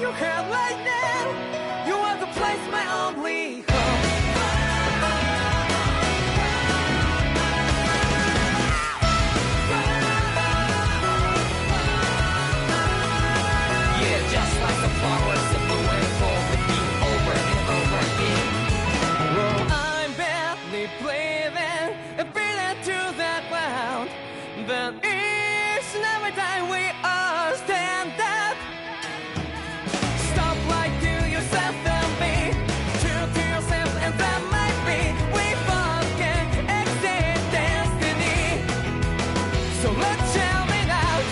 you have right now. You are the place, my only home. Yeah, just like the flowers that blew and fall with you over and over again. Well, I'm barely breathing and breathing to that ground, but each and every time we all stand up, stop right to yourself and be true to yourself, and that might be we both can exceed destiny. So let's shout it out.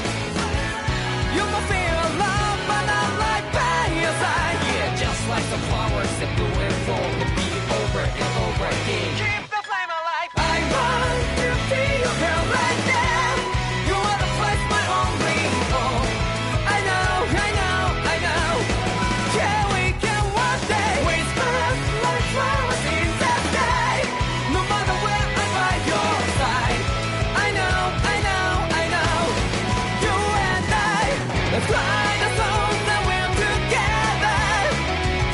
You must feel love, but not right by your side. Yeah, just like the flowers that blew and fall with me over and over again. Keep the flame alive. I want to see you here right now. You are the place, my only home. I know, I know, I know. Yeah, we can one day whisper like flowers in the sky. No matter where I'm by your side. I know, I know, I know. You and I, let's fly the souls that we're together.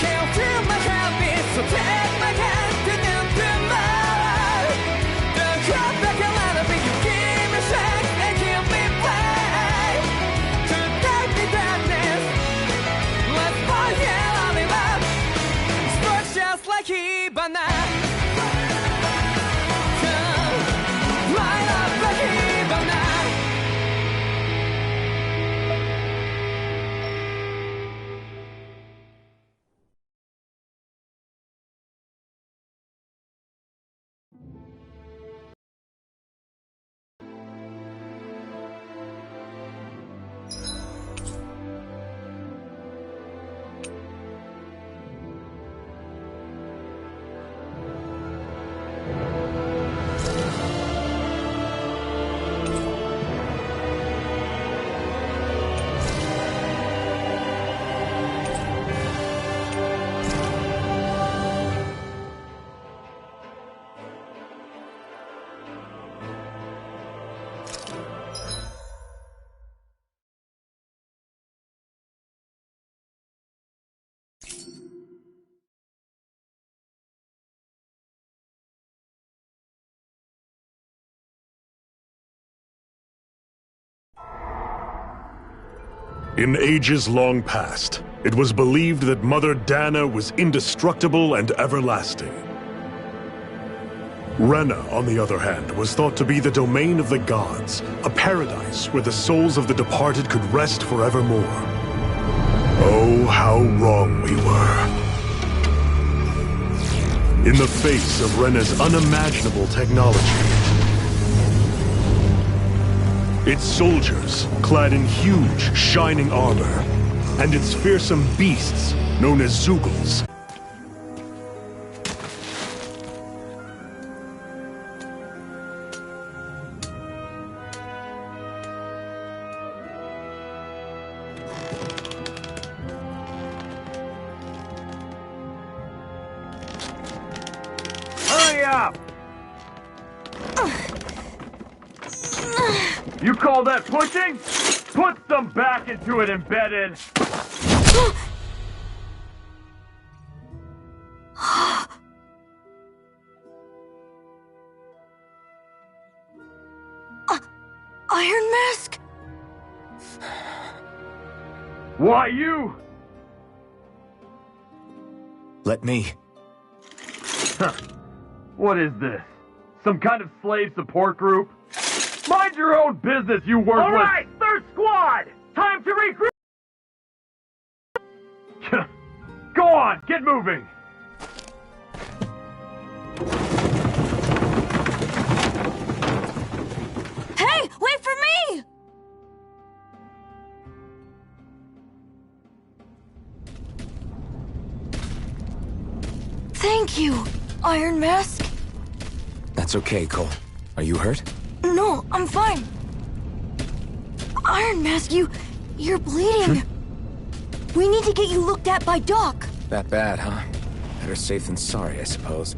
Can't feel my heartbeat, so take my hand to do tomorrow. The crowd that can let it be, you give me strength and give me faith. To take the darkness, let's fall yeah, in love. Sparks just like Hibana. Come, light up like Hibana. In ages long past, it was believed that Mother Dana was indestructible and everlasting. Rena, on the other hand, was thought to be the domain of the gods, a paradise where the souls of the departed could rest forevermore. Oh, how wrong we were. In the face of Rena's unimaginable technology, its soldiers, clad in huge, shining armor, and its fearsome beasts, known as Zeugles. Hurry up! You call that pushing? Put some back into it, embedded! Iron Mask? Why you? Let me. Huh. What is this? Some kind of slave support group? Mind your own business, you worthless— Alright, third squad! Time to regroup! Go on, get moving! Hey, wait for me! Thank you, Iron Mask. That's okay, Cole. Are you hurt? No, I'm fine. Iron Mask, you're bleeding. We need to get you looked at by Doc. That bad, huh? Better safe than sorry, I suppose.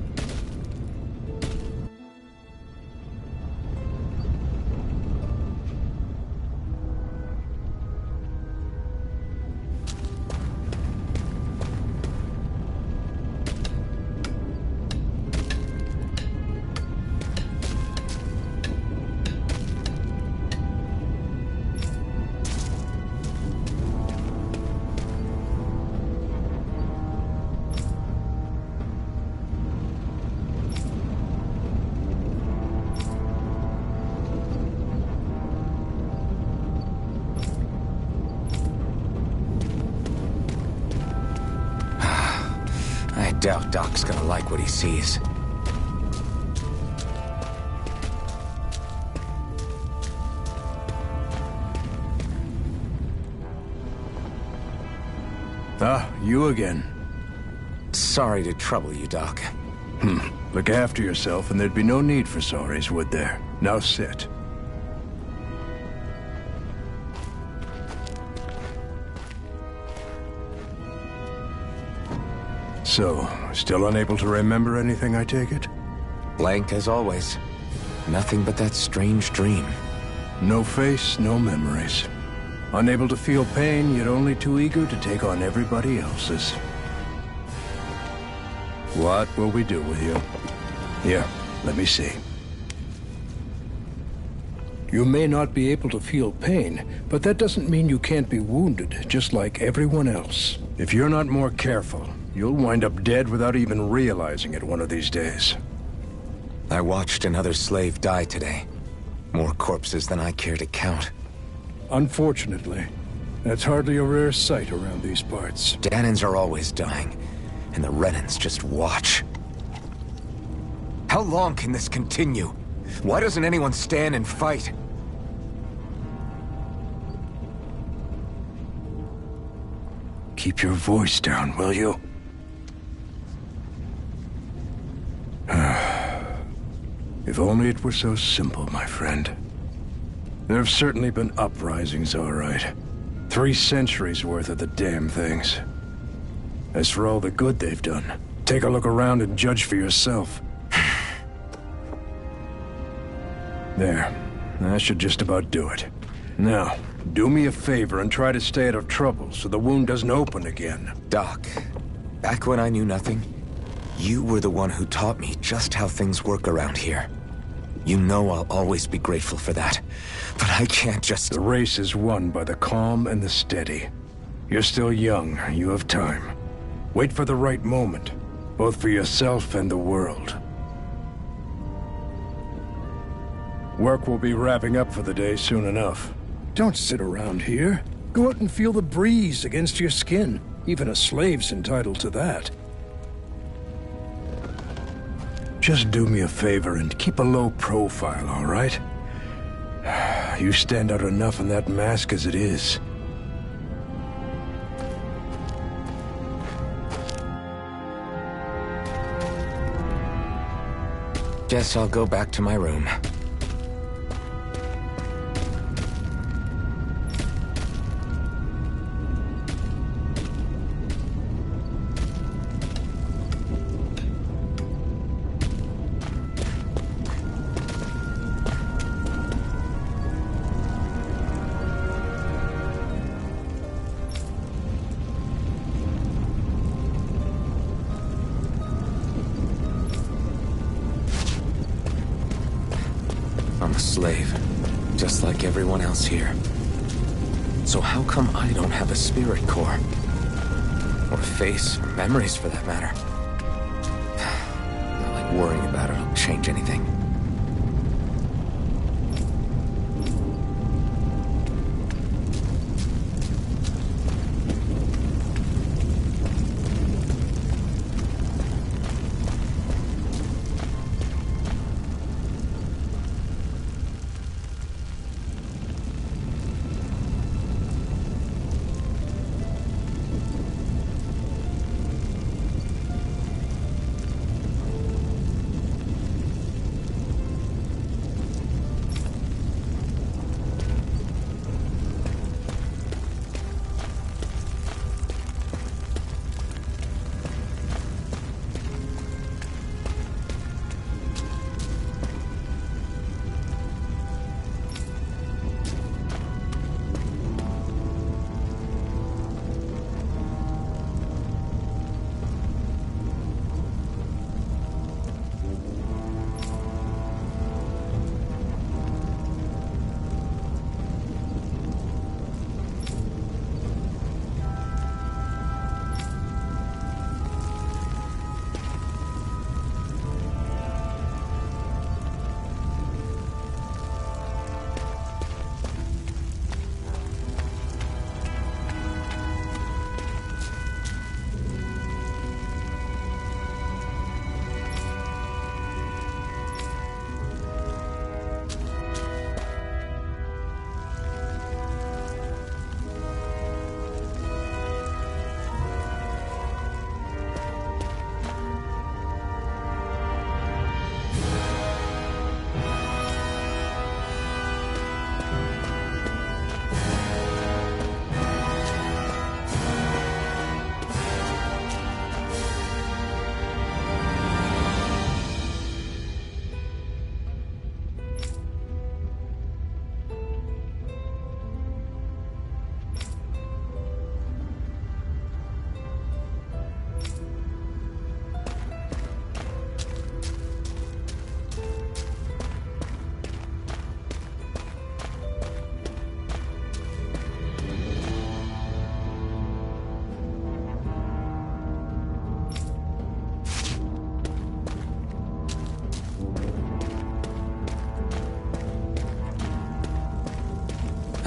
Doubt Doc's gonna like what he sees. Ah, you again. Sorry to trouble you, Doc. Look after yourself and there'd be no need for sorries, would there? Now sit. So, still unable to remember anything, I take it? Blank as always. Nothing but that strange dream. No face, no memories. Unable to feel pain, yet only too eager to take on everybody else's. What will we do with you? Here, let me see. You may not be able to feel pain, but that doesn't mean you can't be wounded, just like everyone else. If you're not more careful, you'll wind up dead without even realizing it one of these days. I watched another slave die today. More corpses than I care to count. Unfortunately, that's hardly a rare sight around these parts. Dahnans are always dying, and the Renans just watch. How long can this continue? Why doesn't anyone stand and fight? Keep your voice down, will you? If only it were so simple, my friend. There have certainly been uprisings, all right. 3 centuries worth of the damn things. As for all the good they've done, take a look around and judge for yourself. There. That should just about do it. Now, do me a favor and try to stay out of trouble so the wound doesn't open again. Doc, back when I knew nothing, you were the one who taught me just how things work around here. You know I'll always be grateful for that. But I can't just... The race is won by the calm and the steady. You're still young. You have time. Wait for the right moment, both for yourself and the world. Work will be wrapping up for the day soon enough. Don't sit around here. Go out and feel the breeze against your skin. Even a slave's entitled to that. Just do me a favor and keep a low profile, all right? You stand out enough in that mask as it is. Guess I'll go back to my room. I'm a slave, just like everyone else here. So how come I don't have a spirit core? Or a face, or memories for that matter? Not like worrying about it'll change anything.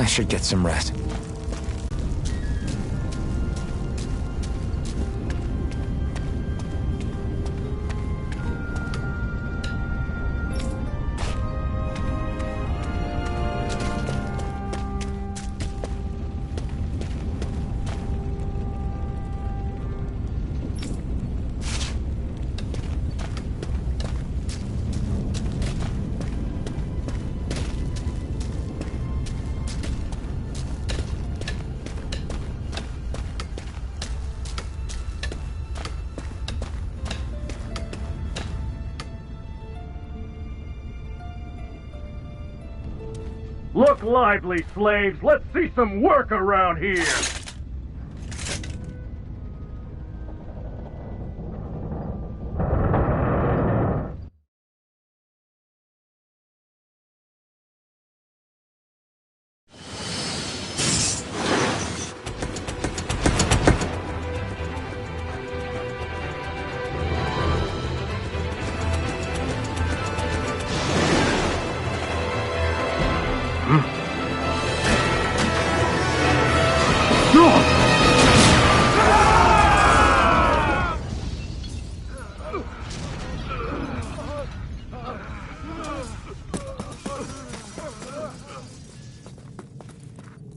I should get some rest. Look lively, slaves! Let's see some work around here!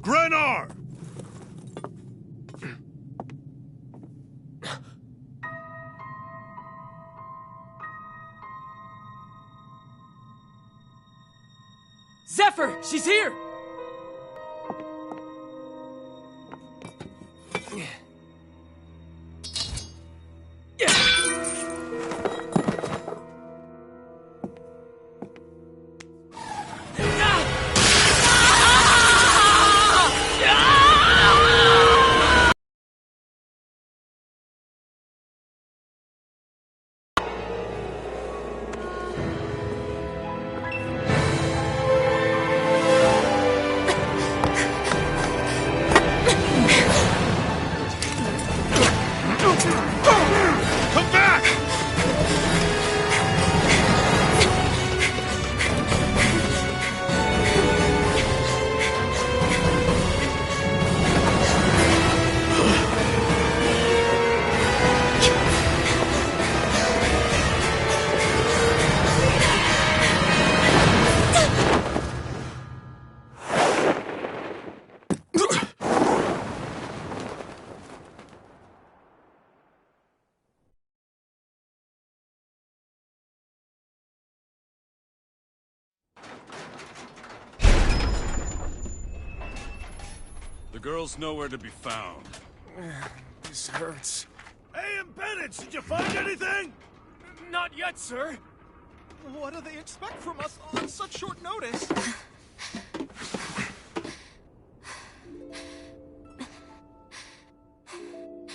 Grenar! Zephyr! She's here! Come back! The girl's nowhere to be found. This hurts. Hey, Bennett, did you find anything? Not yet, sir. What do they expect from us on such short notice?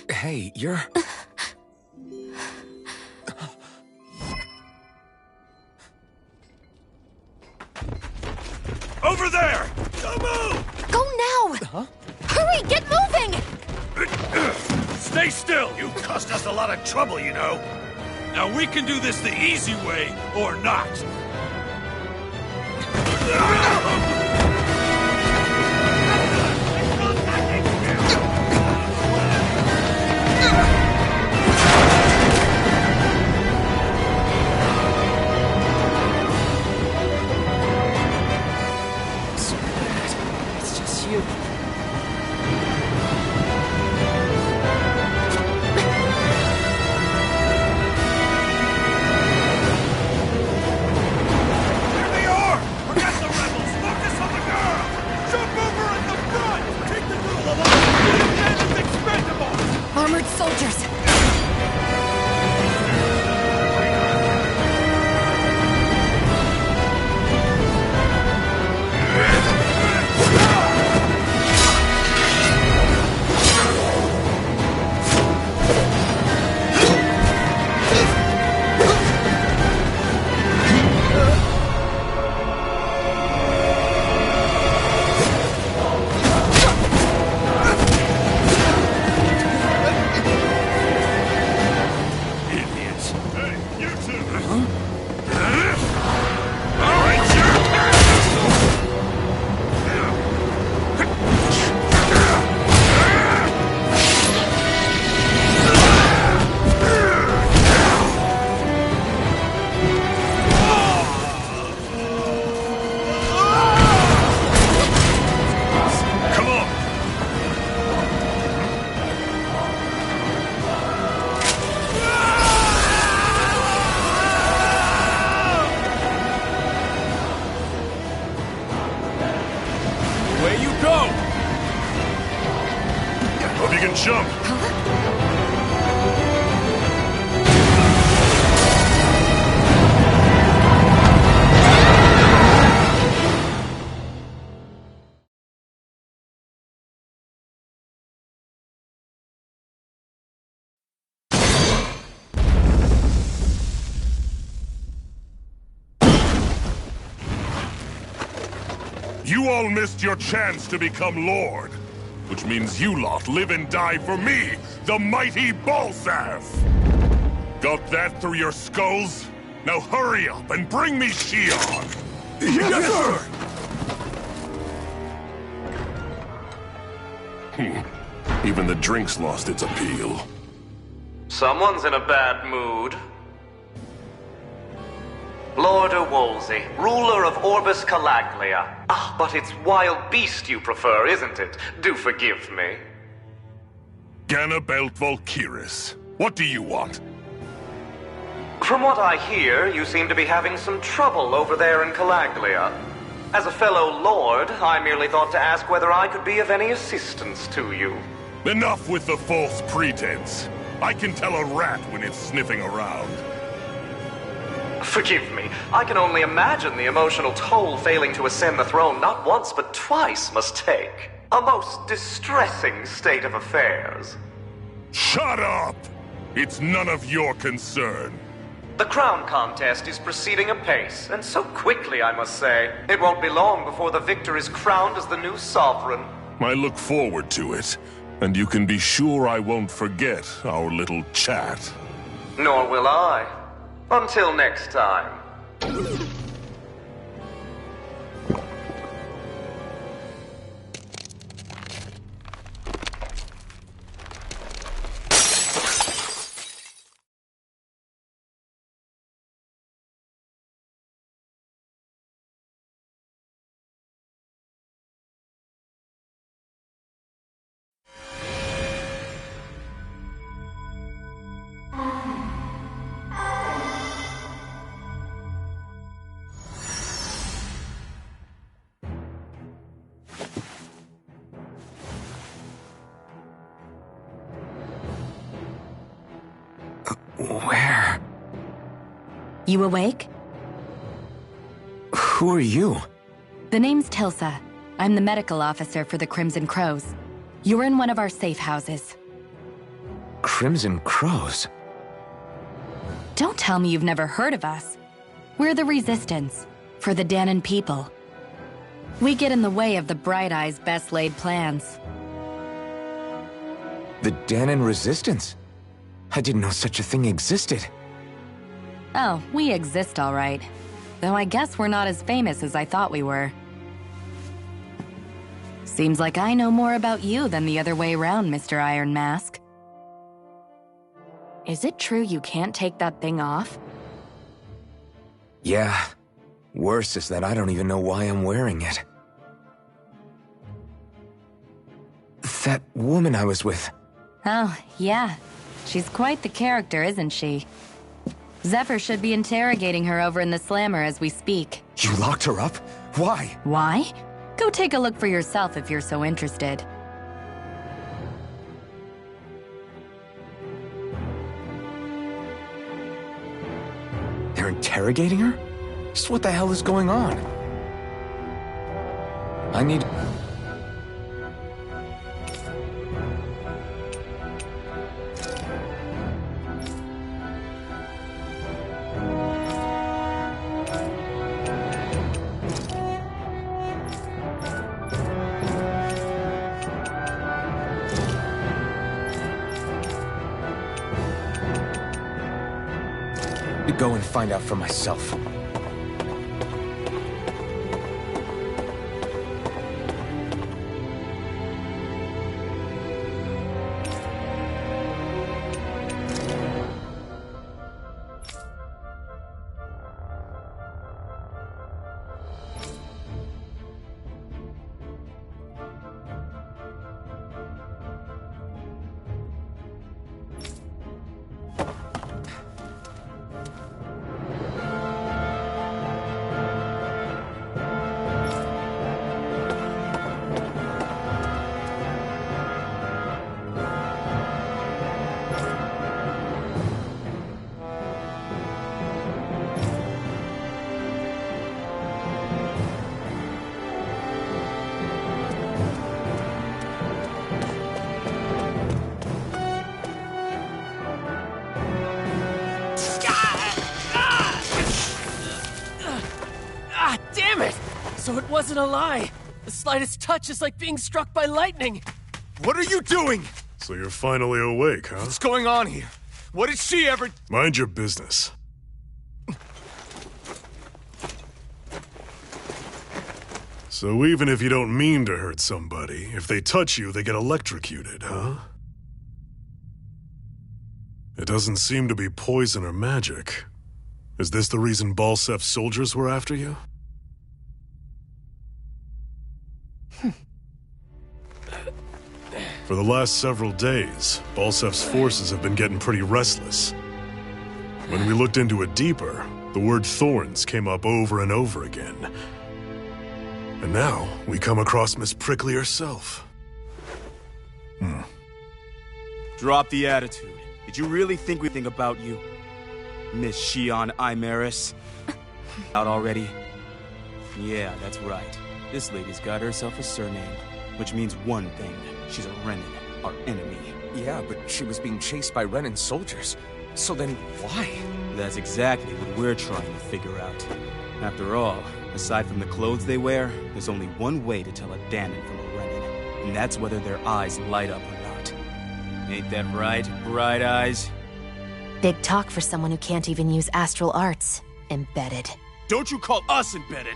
Hey, you're... Over there! Don't move! Go now! Huh? Hurry, get moving! Stay still! You cost us a lot of trouble, you know. Now we can do this the easy way, or not. It's just you. There they are! Forget the rebels! Focus on the girl! Jump over at the front! Take the girl alive! And it's expendable! Armored soldiers! Idiots! Hey, you two! Huh? All right, sir! You all missed your chance to become Lord. Which means you lot live and die for me, the mighty Balzath! Got that through your skulls? Now hurry up and bring me Shion! Yes, sir! Even the drink's lost its appeal. Someone's in a bad mood. Lord Wolsey, ruler of Orbis Calaglia. Ah, but it's wild beast you prefer, isn't it? Do forgive me. Ganabelt Valkyris, what do you want? From what I hear, you seem to be having some trouble over there in Calaglia. As a fellow lord, I merely thought to ask whether I could be of any assistance to you. Enough with the false pretense. I can tell a rat when it's sniffing around. Forgive me. I can only imagine the emotional toll failing to ascend the throne not once but twice must take. A most distressing state of affairs. Shut up! It's none of your concern. The crown contest is proceeding apace, and so quickly, I must say. It won't be long before the victor is crowned as the new sovereign. I look forward to it, and you can be sure I won't forget our little chat. Nor will I. Until next time. Where? You awake? Who are you? The name's Tilsa. I'm the medical officer for the Crimson Crows. You're in one of our safe houses. Crimson Crows? Don't tell me you've never heard of us. We're the Resistance, for the Dahnan people. We get in the way of the Bright Eyes' best-laid plans. The Dahnan Resistance? I didn't know such a thing existed. Oh, we exist all right. Though I guess we're not as famous as I thought we were. Seems like I know more about you than the other way around, Mr. Iron Mask. Is it true you can't take that thing off? Yeah. Worse is that I don't even know why I'm wearing it. That woman I was with. Oh, yeah. She's quite the character, isn't she? Zephyr should be interrogating her over in the Slammer as we speak. You locked her up? Why? Why? Go take a look for yourself if you're so interested. They're interrogating her? Just what the hell is going on? I need... go and find out for myself. So it wasn't a lie. slightest touch is like being struck by lightning. What are you doing? So you're finally awake, huh? What's going on here? What did she ever... Mind your business. So even if you don't mean to hurt somebody, if they touch you, they get electrocuted, huh? It doesn't seem to be poison or magic. Is this the reason Balsef's soldiers were after you? For the last several days, Balsef's forces have been getting pretty restless. When we looked into it deeper, the word thorns came up over and over again. And now, we come across Miss Prickly herself. Drop the attitude. Did you really think we think about you? Miss Shion Imaris? Out already? Yeah, that's right. This lady's got herself a surname, which means one thing. She's a Renan, our enemy. Yeah, but she was being chased by Renan soldiers. So then, why? That's exactly what we're trying to figure out. After all, aside from the clothes they wear, there's only one way to tell a Danon from a Renan, and that's whether their eyes light up or not. Ain't that right, Bright Eyes? Big talk for someone who can't even use astral arts. Embedded. Don't you call us embedded!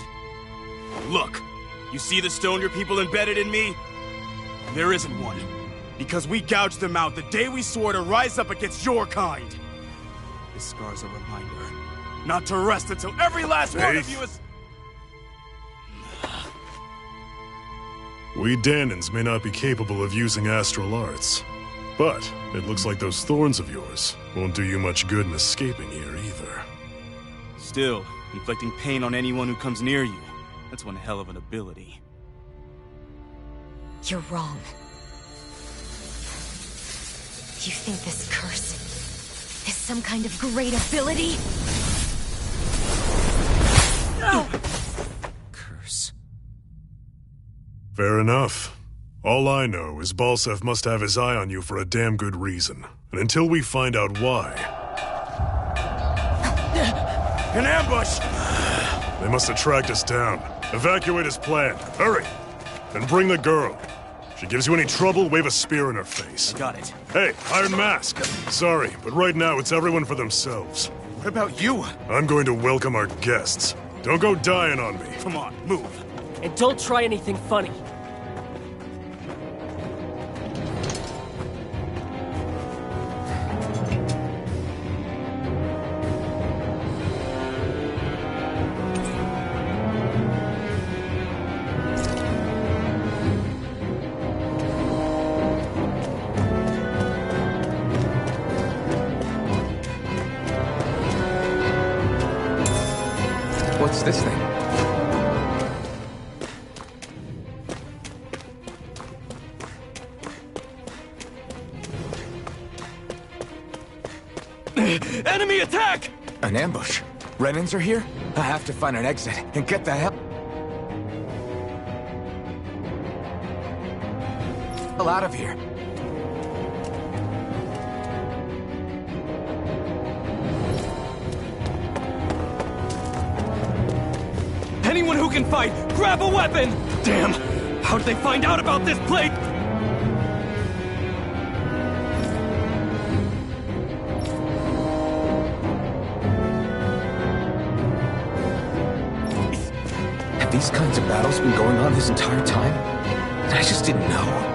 Look, you see the stoner people embedded in me? There isn't one. Because we gouged them out the day we swore to rise up against your kind. This scar's a reminder. Not to rest until every last one of you is... We Danons may not be capable of using astral arts, but it looks like those thorns of yours won't do you much good in escaping here either. Still, inflicting pain on anyone who comes near you, that's one hell of an ability. You're wrong. You think this curse is some kind of great ability? No! Curse. Fair enough. All I know is Balsef must have his eye on you for a damn good reason. And until we find out why... An ambush! They must have tracked us down. Evacuate as planned. Hurry! And bring the girl. If she gives you any trouble, wave a spear in her face. Got it. Hey, Iron Mask. Sorry, but right now it's everyone for themselves. What about you? I'm going to welcome our guests. Don't go dying on me. Come on, move. And don't try anything funny. What's this thing? Enemy attack! An ambush. Renans are here? I have to find an exit and get the hell out of here. Anyone who can fight, grab a weapon! Damn! How did they find out about this plate? Have these kinds of battles been going on this entire time? I just didn't know.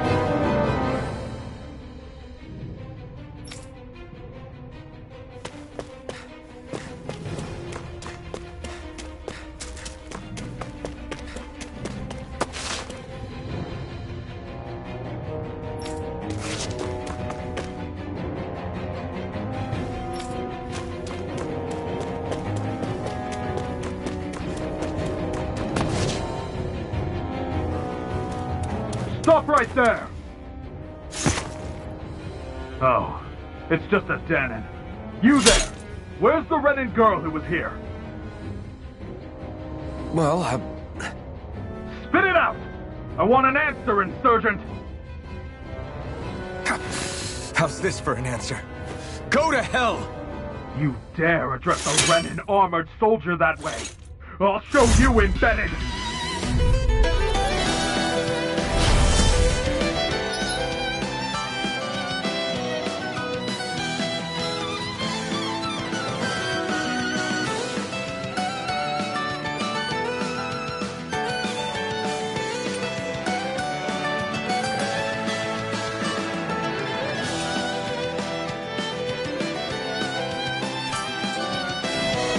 Stop right there! Oh, it's just a Danon. You there! Where's the Renan girl who was here? Well, Spit it out! I want an answer, Insurgent! How's this for an answer? Go to hell! You dare address a Renan armored soldier that way? I'll show you, Embedded!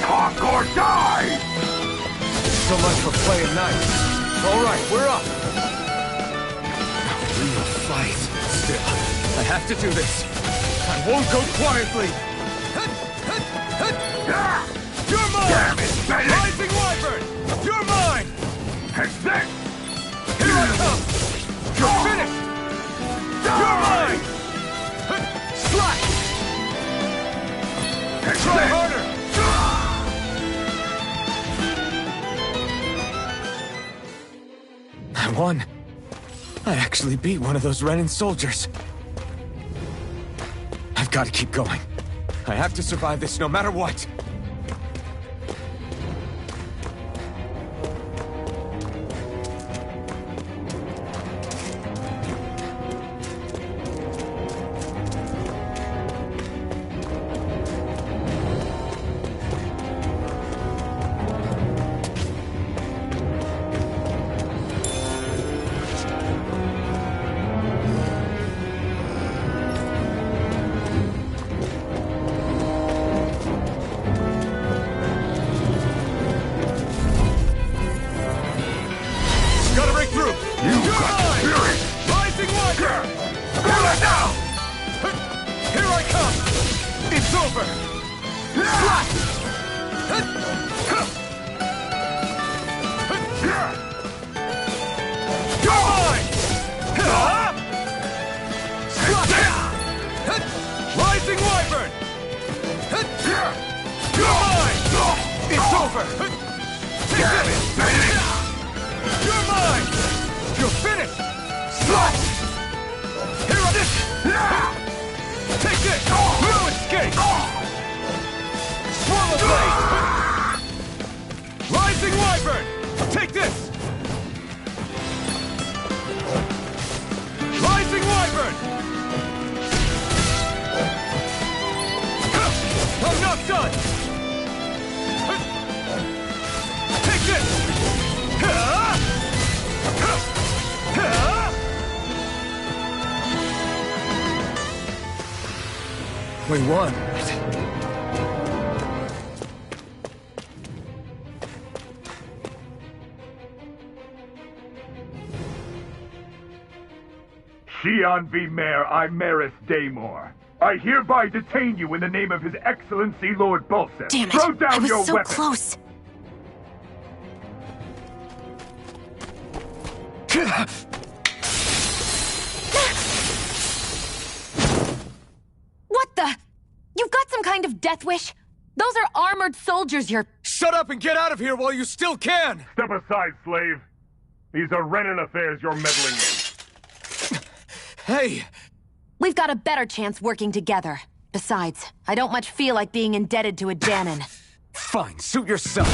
Talk or die! So much for playing nice. All right, we're up. A real fight. Still, I have to do this. I won't go quietly. You're mine! Damn it, Bennett! Rising Wyvern! You're mine! Exit! Here I come! You're finished! You're mine! Slash! Try harder! I won. I actually beat one of those Renan soldiers. I've got to keep going. I have to survive this no matter what. We won. Xi'an V. Mayor Imaris Daymore. I hereby detain you in the name of His Excellency Lord Bolseth. Damn it! Throw down I was your so weapon. close. What the? You've got some kind of death wish? Those are armored soldiers you're... Shut up and get out of here while you still can! Step aside, slave. These are Renan affairs you're meddling in. Hey! We've got a better chance working together. Besides, I don't much feel like being indebted to a Dahnan. Fine, suit yourself.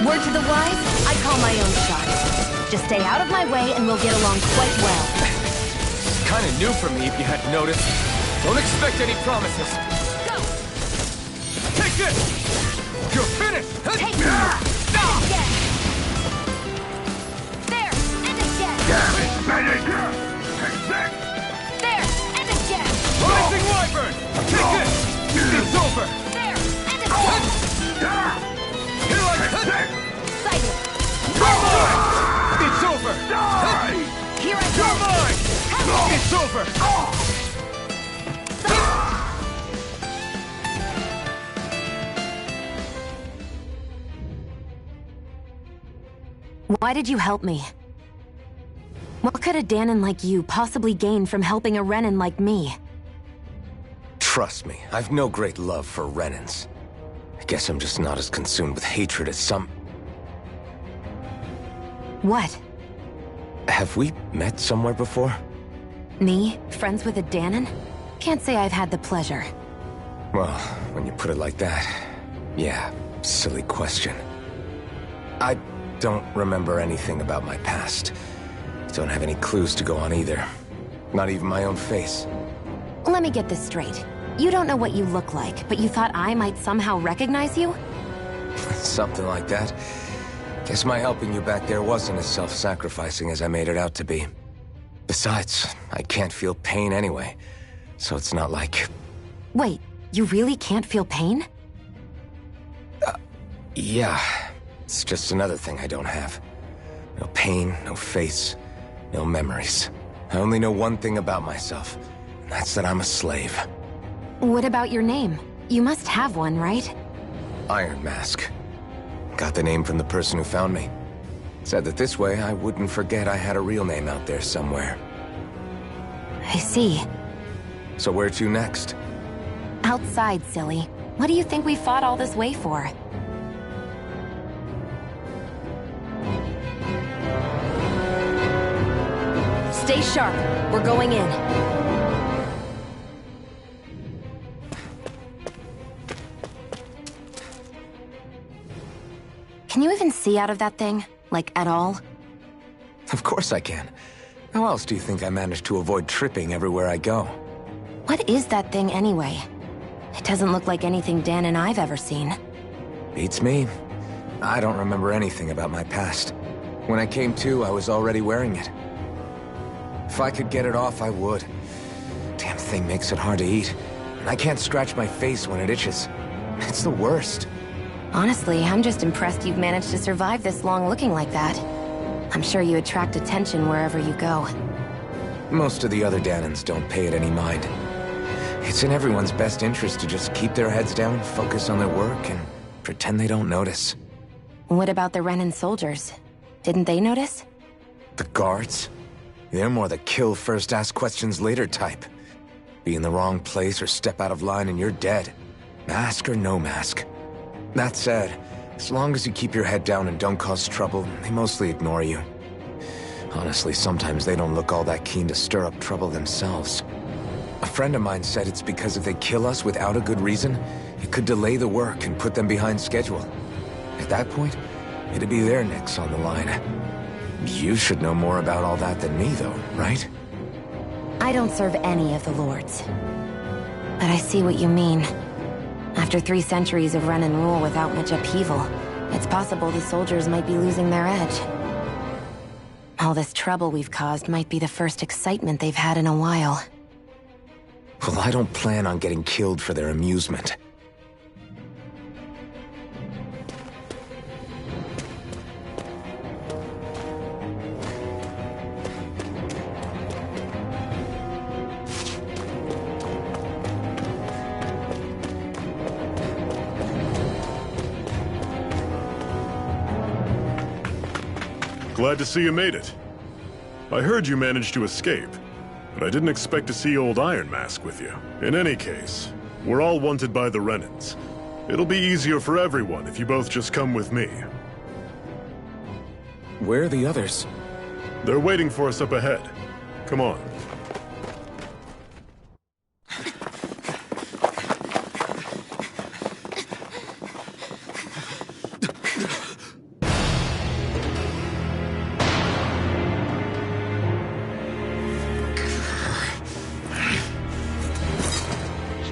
Word to the wise, I call my own shot. Just stay out of my way and we'll get along quite well. It's kind of new for me, if you hadn't noticed. Don't expect any promises. Go! Take this! You're finished! Take this! And again! There! And again! Damn it, Bennett! There! And again! Rising Wyvern! Take this! It's over! There! And again! Here I come! Sighted! You're mine! It's over! Here I You're go! mine! It's over! Why did you help me? What could a Dahnan like you possibly gain from helping a Renan like me? Trust me, I've no great love for Renans. I guess I'm just not as consumed with hatred as some... What? Have we met somewhere before? Me? Friends with a Dahnan? Can't say I've had the pleasure. Well, when you put it like that, yeah. Silly question. I don't remember anything about my past. Don't have any clues to go on either. Not even my own face. Let me get this straight. You don't know what you look like, but you thought I might somehow recognize you? Something like that. Guess my helping you back there wasn't as self-sacrificing as I made it out to be. Besides, I can't feel pain anyway, so it's not like... Wait, you really can't feel pain? Yeah. It's just another thing I don't have. No pain, no face, no memories. I only know one thing about myself, and that's that I'm a slave. What about your name? You must have one, right? Iron Mask. Got the name from the person who found me. Said that this way I wouldn't forget I had a real name out there somewhere. I see. So where to next? Outside, silly. What do you think we fought all this way for? Stay sharp. We're going in. Can you even see out of that thing? Like, at all? Of course I can. How else do you think I managed to avoid tripping everywhere I go? What is that thing anyway? It doesn't look like anything Dan and I've ever seen. Beats me. I don't remember anything about my past. When I came to, I was already wearing it. If I could get it off, I would. Damn thing makes it hard to eat. And I can't scratch my face when it itches. It's the worst. Honestly, I'm just impressed you've managed to survive this long looking like that. I'm sure you attract attention wherever you go. Most of the other Dahnans don't pay it any mind. It's in everyone's best interest to just keep their heads down, focus on their work, and pretend they don't notice. What about the Renan soldiers? Didn't they notice? The guards? They're more the kill first, ask questions later type. Be in the wrong place or step out of line and you're dead. Mask or no mask. That said, as long as you keep your head down and don't cause trouble, they mostly ignore you. Honestly, sometimes they don't look all that keen to stir up trouble themselves. A friend of mine said it's because if they kill us without a good reason, it could delay the work and put them behind schedule. At that point, it'd be their necks on the line. You should know more about all that than me, though, right? I don't serve any of the lords. But I see what you mean. After 3 centuries of Renan rule without much upheaval, it's possible the soldiers might be losing their edge. All this trouble we've caused might be the first excitement they've had in a while. Well, I don't plan on getting killed for their amusement. Glad to see you made it. I heard you managed to escape, but I didn't expect to see old Iron Mask with you. In any case, we're all wanted by the Renans. It'll be easier for everyone if you both just come with me. Where are the others? They're waiting for us up ahead. Come on.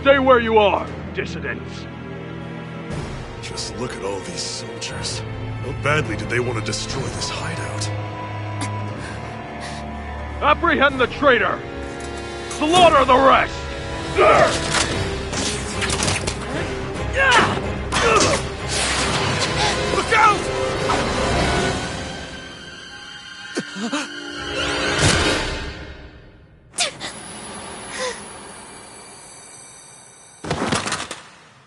Stay where you are, dissidents. Just look at all these soldiers. How badly did they want to destroy this hideout? Apprehend the traitor! Slaughter the rest! Look out!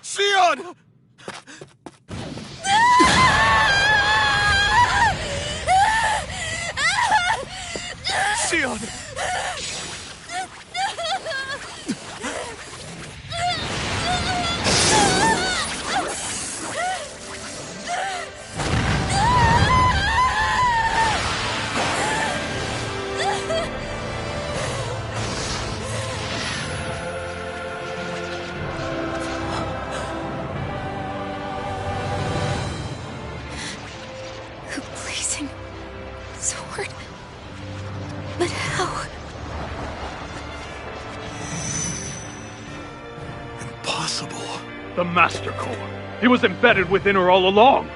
Sion! Sion! Master Core. He was embedded within her all along.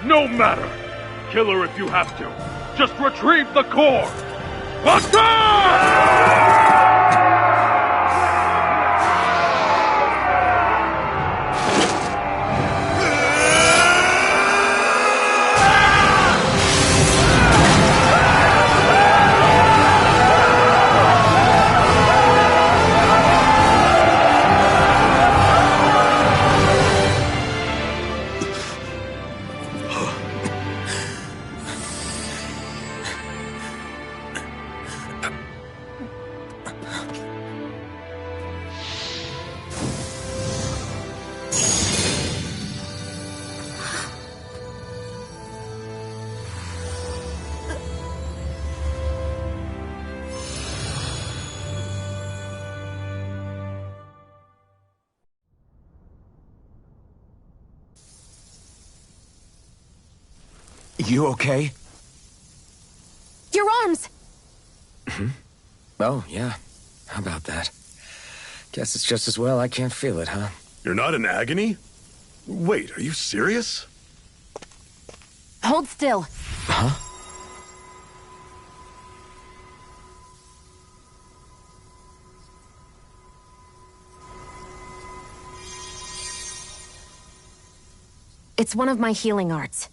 No matter. Kill her if you have to. Just retrieve the core. You okay? Your arms! Oh, yeah. How about that? Guess it's just as well I can't feel it, huh? You're not in agony? Wait, are you serious? Hold still. Huh? It's one of my healing arts.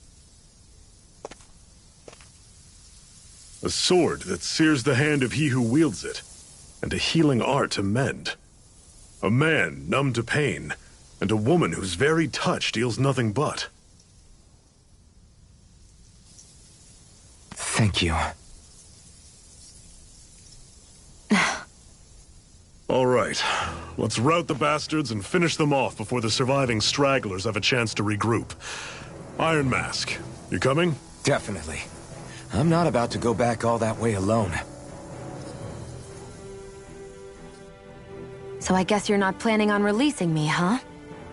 A sword that sears the hand of he who wields it, and a healing art to mend. A man numb to pain, and a woman whose very touch deals nothing but. Thank you. All right, let's rout the bastards and finish them off before the surviving stragglers have a chance to regroup. Iron Mask, you coming? Definitely. I'm not about to go back all that way alone. So I guess you're not planning on releasing me, huh?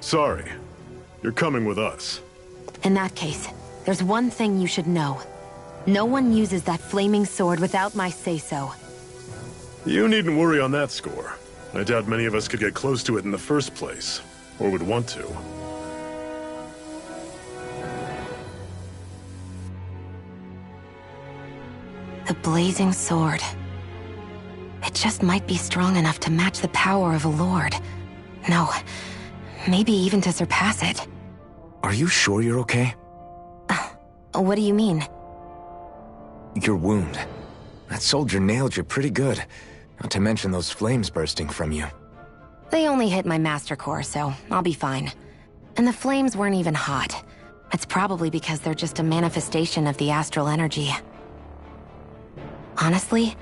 Sorry. You're coming with us. In that case, there's one thing you should know. No one uses that flaming sword without my say-so. You needn't worry on that score. I doubt many of us could get close to it in the first place, or would want to. The blazing sword. It just might be strong enough to match the power of a lord. No, maybe even to surpass it. Are you sure you're okay? What do you mean? Your wound. That soldier nailed you pretty good. Not to mention those flames bursting from you. They only hit my master core, so I'll be fine. And the flames weren't even hot. It's probably because they're just a manifestation of the astral energy. Honestly,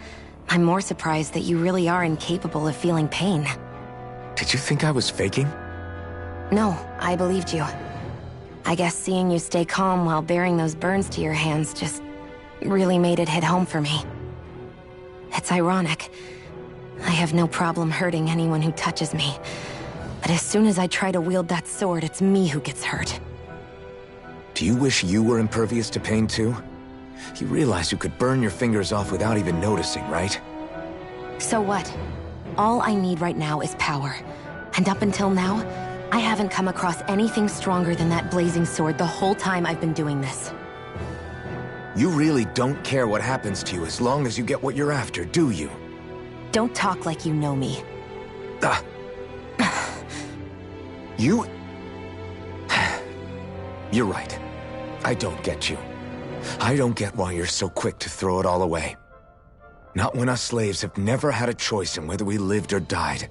I'm more surprised that you really are incapable of feeling pain. Did you think I was faking? No, I believed you. I guess seeing you stay calm while bearing those burns to your hands just really made it hit home for me. It's ironic. I have no problem hurting anyone who touches me. But as soon as I try to wield that sword, it's me who gets hurt. Do you wish you were impervious to pain too? You realize you could burn your fingers off without even noticing, right? So what? All I need right now is power. And up until now, I haven't come across anything stronger than that blazing sword the whole time I've been doing this. You really don't care what happens to you as long as you get what you're after, do you? Don't talk like you know me. You... You're right. I don't get you. I don't get why you're so quick to throw it all away. Not when us slaves have never had a choice in whether we lived or died.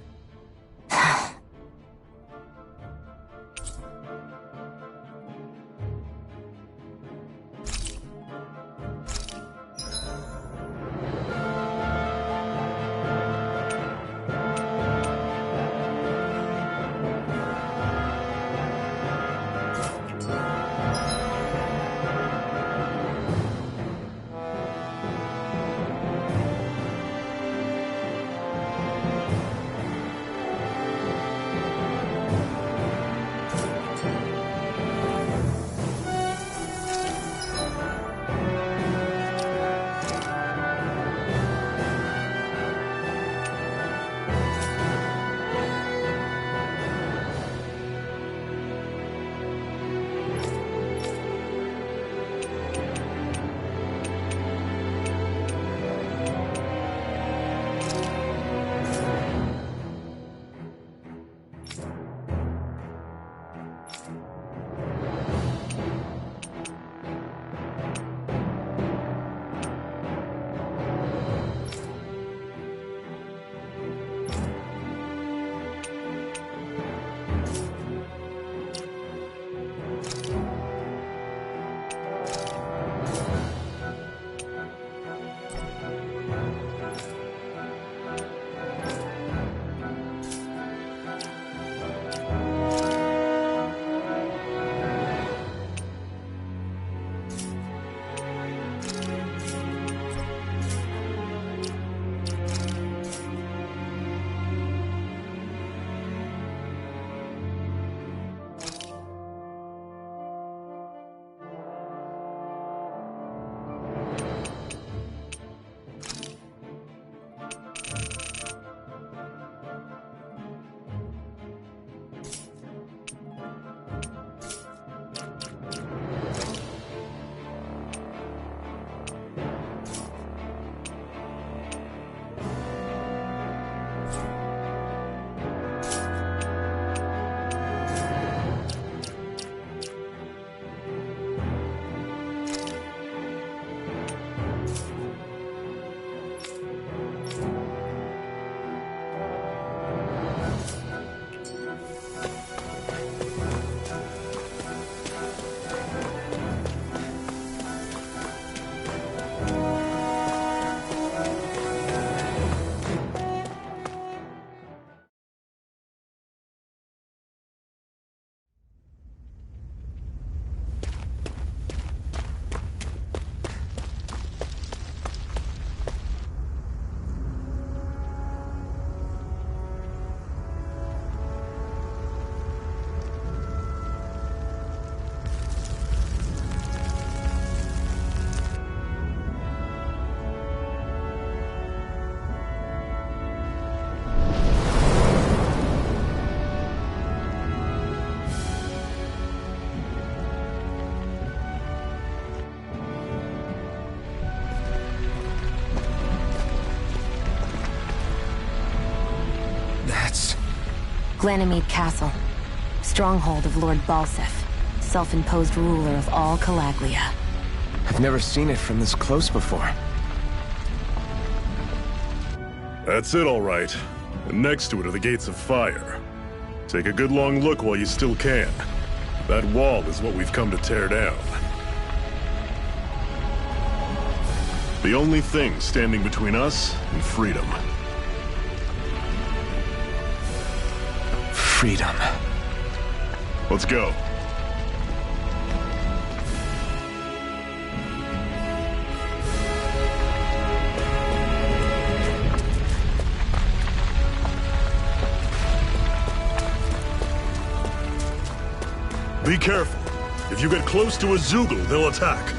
Glanimede Castle. Stronghold of Lord Balseph, self-imposed ruler of all Calaglia. I've never seen it from this close before. That's it, all right. And next to it are the Gates of Fire. Take a good long look while you still can. That wall is what we've come to tear down. The only thing standing between us and freedom. Freedom. Let's go. Be careful. If you get close to a Zeugle, they'll attack.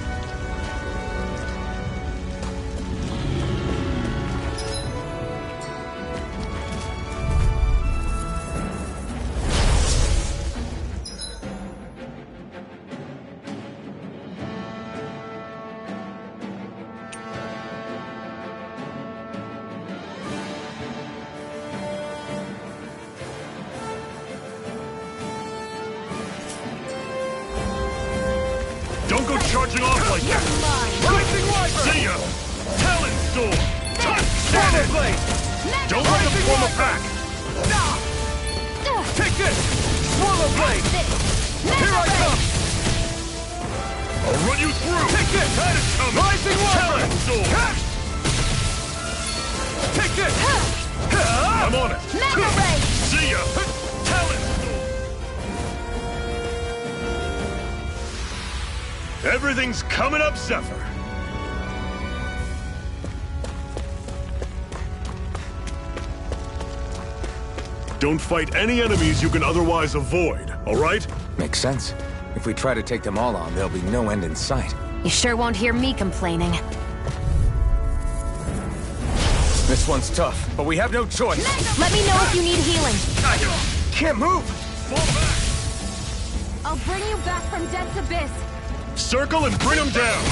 Don't go charging off like that! Rising Wyvern! See ya! Talon Storm! Swallow Blade! Don't let them form a pack! Take this! Swallow Blade! Here I come! I'll run you through! Take this! That is coming! Rising Wyvern! Talon Storm! Take this! I'm on it! Mega Ray! See ya! Talon Storm! Everything's coming up, Zephyr! Don't fight any enemies you can otherwise avoid, all right? Makes sense. If we try to take them all on, there'll be no end in sight. You sure won't hear me complaining. This one's tough, but we have no choice. Let me know if you need healing. Can't move! I'll bring you back from Death's Abyss. Circle and bring them down!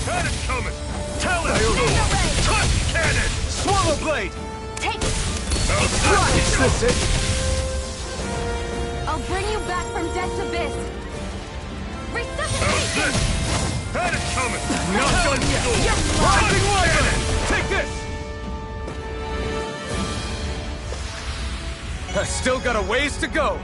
That is coming! Talon Storm! Touch Cannon! Swallow Blade! Take it! Is this it? I'll bring you back from Death's Abyss. How's Resuscitation! this? That is coming! Not done yet! Rising Wyvern! Take this! I still got a ways to go.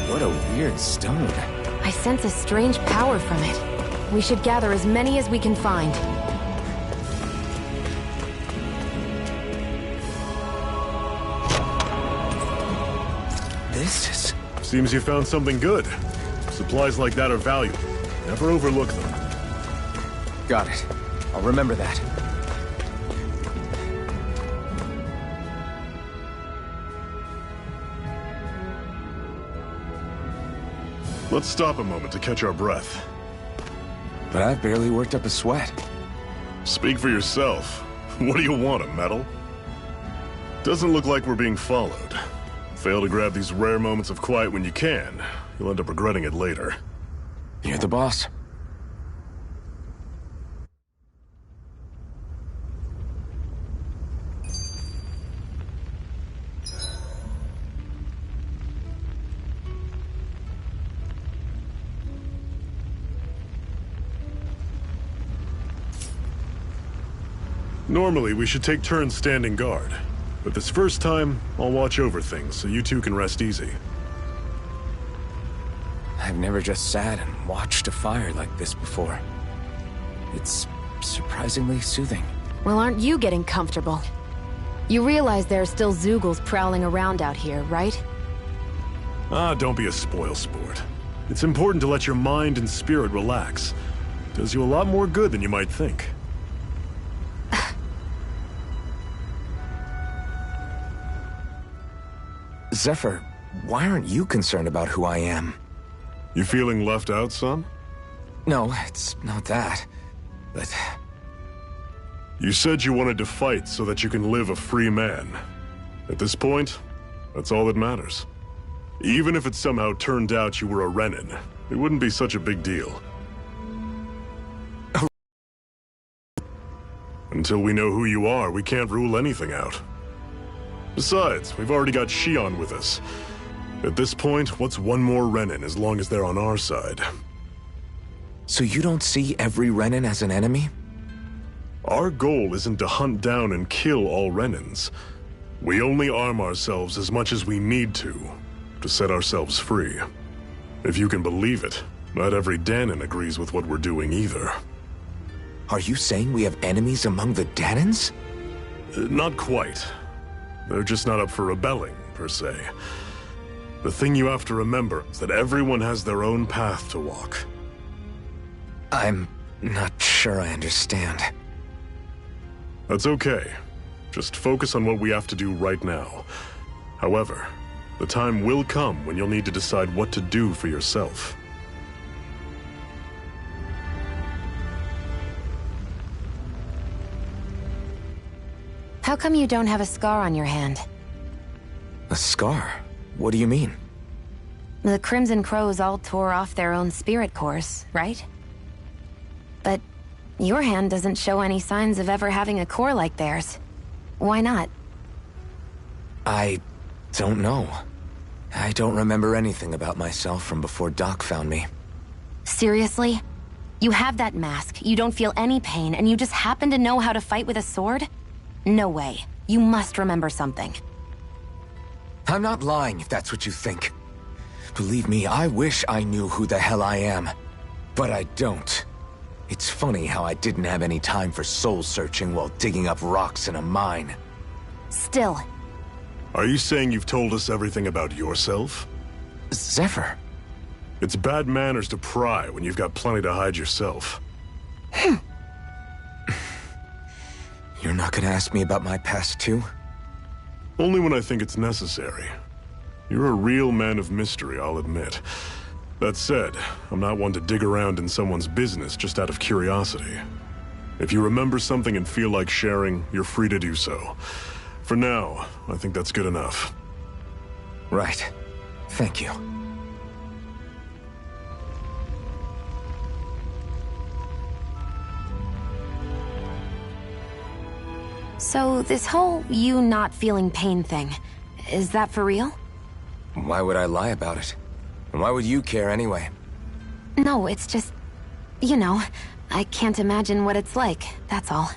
What a weird stone. I sense a strange power from it. We should gather as many as we can find. This is... Seems you found something good. Supplies like that are valuable. Never overlook them. Got it. I'll remember that. Let's stop a moment to catch our breath. But I've barely worked up a sweat. Speak for yourself. What do you want, a medal? Doesn't look like we're being followed. Fail to grab these rare moments of quiet when you can. You'll end up regretting it later. You're the boss. Normally, we should take turns standing guard. But this first time, I'll watch over things so you two can rest easy. I've never just sat and watched a fire like this before. It's surprisingly soothing. Well, aren't you getting comfortable? You realize there are still Zeugles prowling around out here, right? Ah, don't be a spoil sport. It's important to let your mind and spirit relax. Does you a lot more good than you might think. Zephyr, why aren't you concerned about who I am? You feeling left out, son? No, it's not that. But... You said you wanted to fight so that you can live a free man. At this point, that's all that matters. Even if it somehow turned out you were a Renin, it wouldn't be such a big deal. Until we know who you are, we can't rule anything out. Besides, we've already got Shion with us. At this point, what's one more Renin as long as they're on our side? So you don't see every Renin as an enemy? Our goal isn't to hunt down and kill all Renins. We only arm ourselves as much as we need to set ourselves free. If you can believe it, not every Danon agrees with what we're doing either. Are you saying we have enemies among the Danons? Not quite. They're just not up for rebelling, per se. The thing you have to remember is that everyone has their own path to walk. I'm not sure I understand. That's okay. Just focus on what we have to do right now. However, the time will come when you'll need to decide what to do for yourself. How come you don't have a scar on your hand? A scar? What do you mean? The Crimson Crows all tore off their own spirit cores, right? But your hand doesn't show any signs of ever having a core like theirs. Why not? I don't know. I don't remember anything about myself from before Doc found me. Seriously? You have that mask, you don't feel any pain, and you just happen to know how to fight with a sword? No way. You must remember something. I'm not lying if that's what you think. Believe me, I wish I knew who the hell I am. But I don't. It's funny how I didn't have any time for soul-searching while digging up rocks in a mine. Still. Are you saying you've told us everything about yourself? Zephyr. It's bad manners to pry when you've got plenty to hide yourself. You're not gonna ask me about my past too? Only when I think it's necessary. You're a real man of mystery, I'll admit. That said, I'm not one to dig around in someone's business just out of curiosity. If you remember something and feel like sharing, you're free to do so. For now, I think that's good enough. Right. Thank you. So, this whole you not feeling pain thing, is that for real? Why would I lie about it? And why would you care anyway? No, it's just... you know, I can't imagine what it's like, that's all.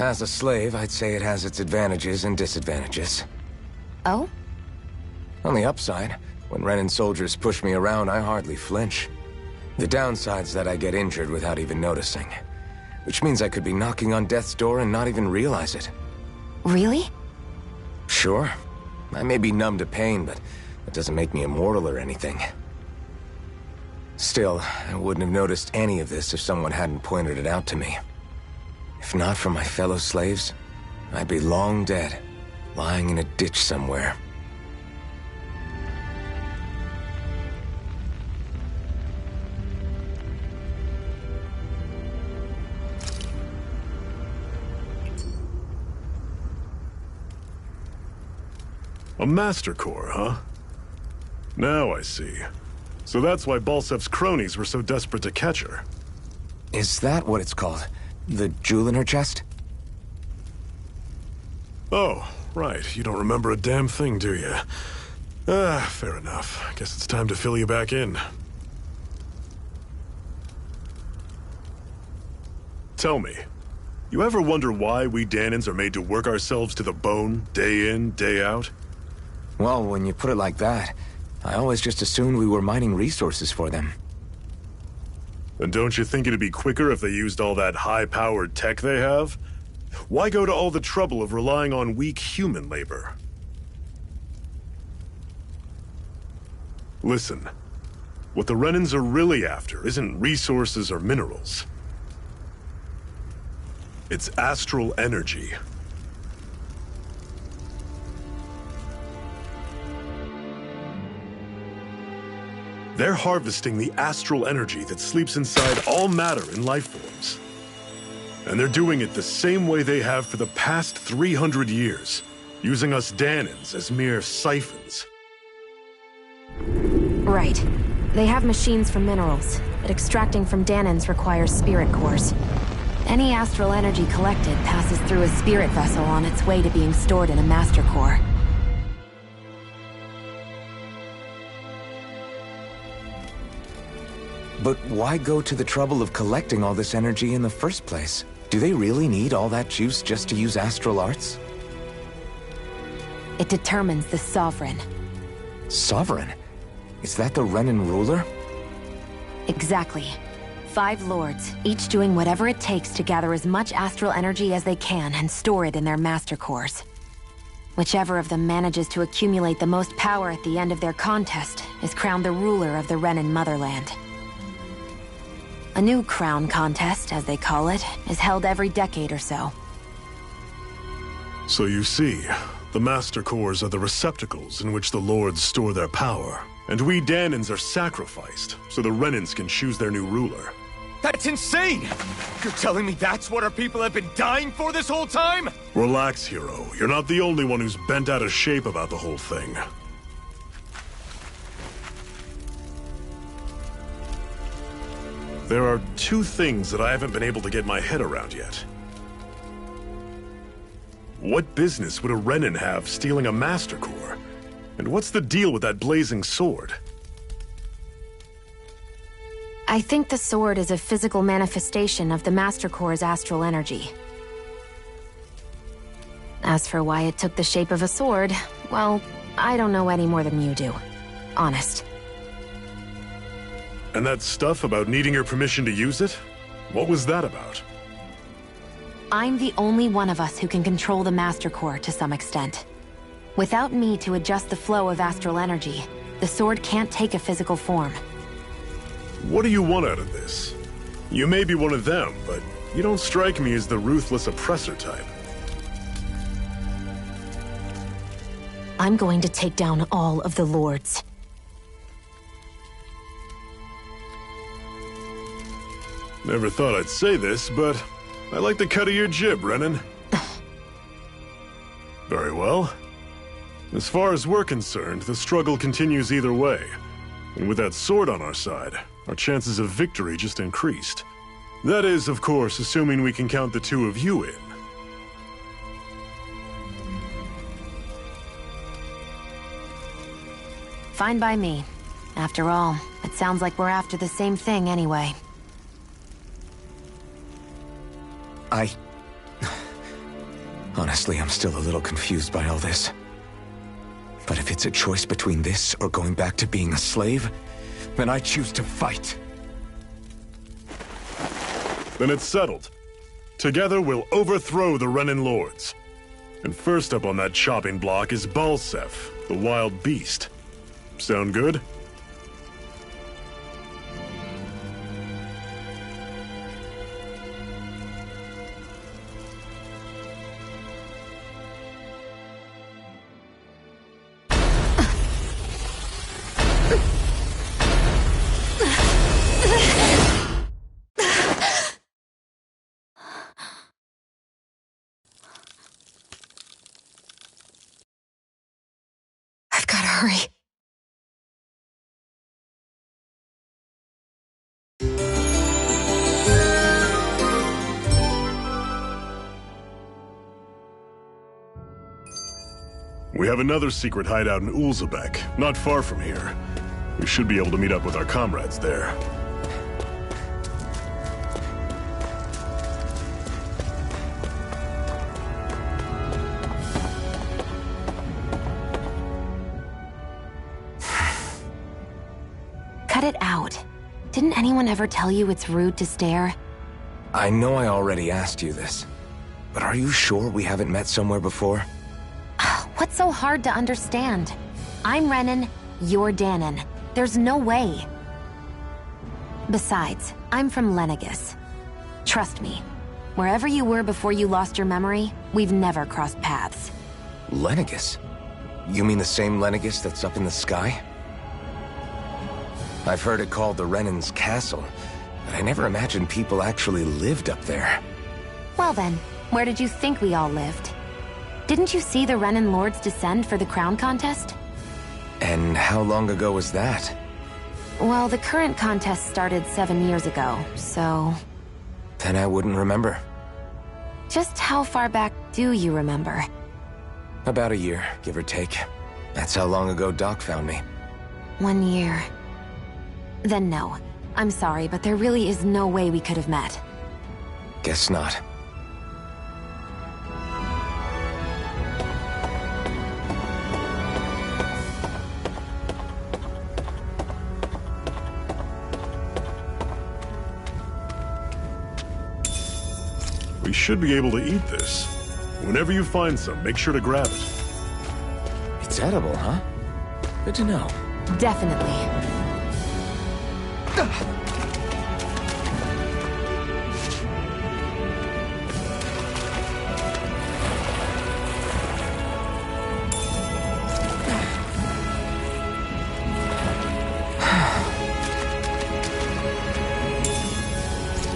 As a slave, I'd say it has its advantages and disadvantages. Oh? On the upside, when Renin soldiers push me around, I hardly flinch. The downside's that I get injured without even noticing. Which means I could be knocking on death's door and not even realize it. Really? Sure. I may be numb to pain, but that doesn't make me immortal or anything. Still, I wouldn't have noticed any of this if someone hadn't pointed it out to me. If not for my fellow slaves, I'd be long dead, lying in a ditch somewhere. A Master Core, huh? Now I see. So that's why Balsef's cronies were so desperate to catch her. Is that what it's called? The jewel in her chest? Oh, right. You don't remember a damn thing, do you? Fair enough. I guess it's time to fill you back in. Tell me, you ever wonder why we Danons are made to work ourselves to the bone, day in, day out? Well, when you put it like that, I always just assumed we were mining resources for them. And don't you think it'd be quicker if they used all that high-powered tech they have? Why go to all the trouble of relying on weak human labor? Listen, what the Renins are really after isn't resources or minerals. It's astral energy. They're harvesting the astral energy that sleeps inside all matter in life forms. And they're doing it the same way they have for the past 300 years, using us Dahnans as mere siphons. Right. They have machines for minerals, but extracting from Dahnans requires spirit cores. Any astral energy collected passes through a spirit vessel on its way to being stored in a master core. But why go to the trouble of collecting all this energy in the first place? Do they really need all that juice just to use astral arts? It determines the Sovereign. Sovereign? Is that the Renan ruler? Exactly. 5 lords, each doing whatever it takes to gather as much astral energy as they can and store it in their master cores. Whichever of them manages to accumulate the most power at the end of their contest is crowned the ruler of the Renan motherland. A new crown contest, as they call it, is held every decade or so. So you see, the Master Cores are the receptacles in which the Lords store their power. And we Dahnans are sacrificed, so the Renans can choose their new ruler. That's insane! You're telling me that's what our people have been dying for this whole time? Relax, hero. You're not the only one who's bent out of shape about the whole thing. There are 2 things that I haven't been able to get my head around yet. What business would a Renan have stealing a Master Core? And what's the deal with that blazing sword? I think the sword is a physical manifestation of the Master Core's astral energy. As for why it took the shape of a sword, well, I don't know any more than you do. Honest. And that stuff about needing your permission to use it? What was that about? I'm the only one of us who can control the Master Core to some extent. Without me to adjust the flow of astral energy, the sword can't take a physical form. What do you want out of this? You may be one of them, but you don't strike me as the ruthless oppressor type. I'm going to take down all of the lords. Never thought I'd say this, but I like the cut of your jib, Renan. Very well. As far as we're concerned, the struggle continues either way. And with that sword on our side, our chances of victory just increased. That is, of course, assuming we can count the 2 of you in. Fine by me. After all, it sounds like we're after the same thing anyway. Honestly, I'm still a little confused by all this. But if it's a choice between this or going back to being a slave, then I choose to fight. Then it's settled. Together we'll overthrow the Renan Lords. And first up on that chopping block is Balseph, the wild beast. Sound good? Hurry. We have another secret hideout in Ulzebek, not far from here. We should be able to meet up with our comrades there. Cut it out. Didn't anyone ever tell you it's rude to stare? I know I already asked you this, but are you sure we haven't met somewhere before? What's so hard to understand? I'm Renan, you're Dahnan. There's no way. Besides, I'm from Lenegis. Trust me, wherever you were before you lost your memory, we've never crossed paths. Lenegis? You mean the same Lenegis that's up in the sky? I've heard it called the Renan's Castle, but I never imagined people actually lived up there. Well then, where did you think we all lived? Didn't you see the Renan Lords descend for the crown contest? And how long ago was that? Well, the current contest started 7 years ago, so... Then I wouldn't remember. Just how far back do you remember? About a year, give or take. That's how long ago Doc found me. 1 year. Then no. I'm sorry, but there really is no way we could have met. Guess not. We should be able to eat this. Whenever you find some, make sure to grab it. It's edible, huh? Good to know. Definitely.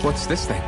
What's this thing?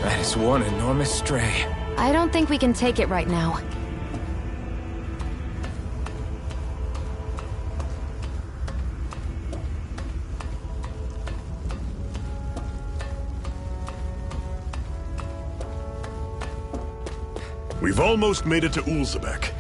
That is one enormous stray. I don't think we can take it right now. We've almost made it to Ulzebek.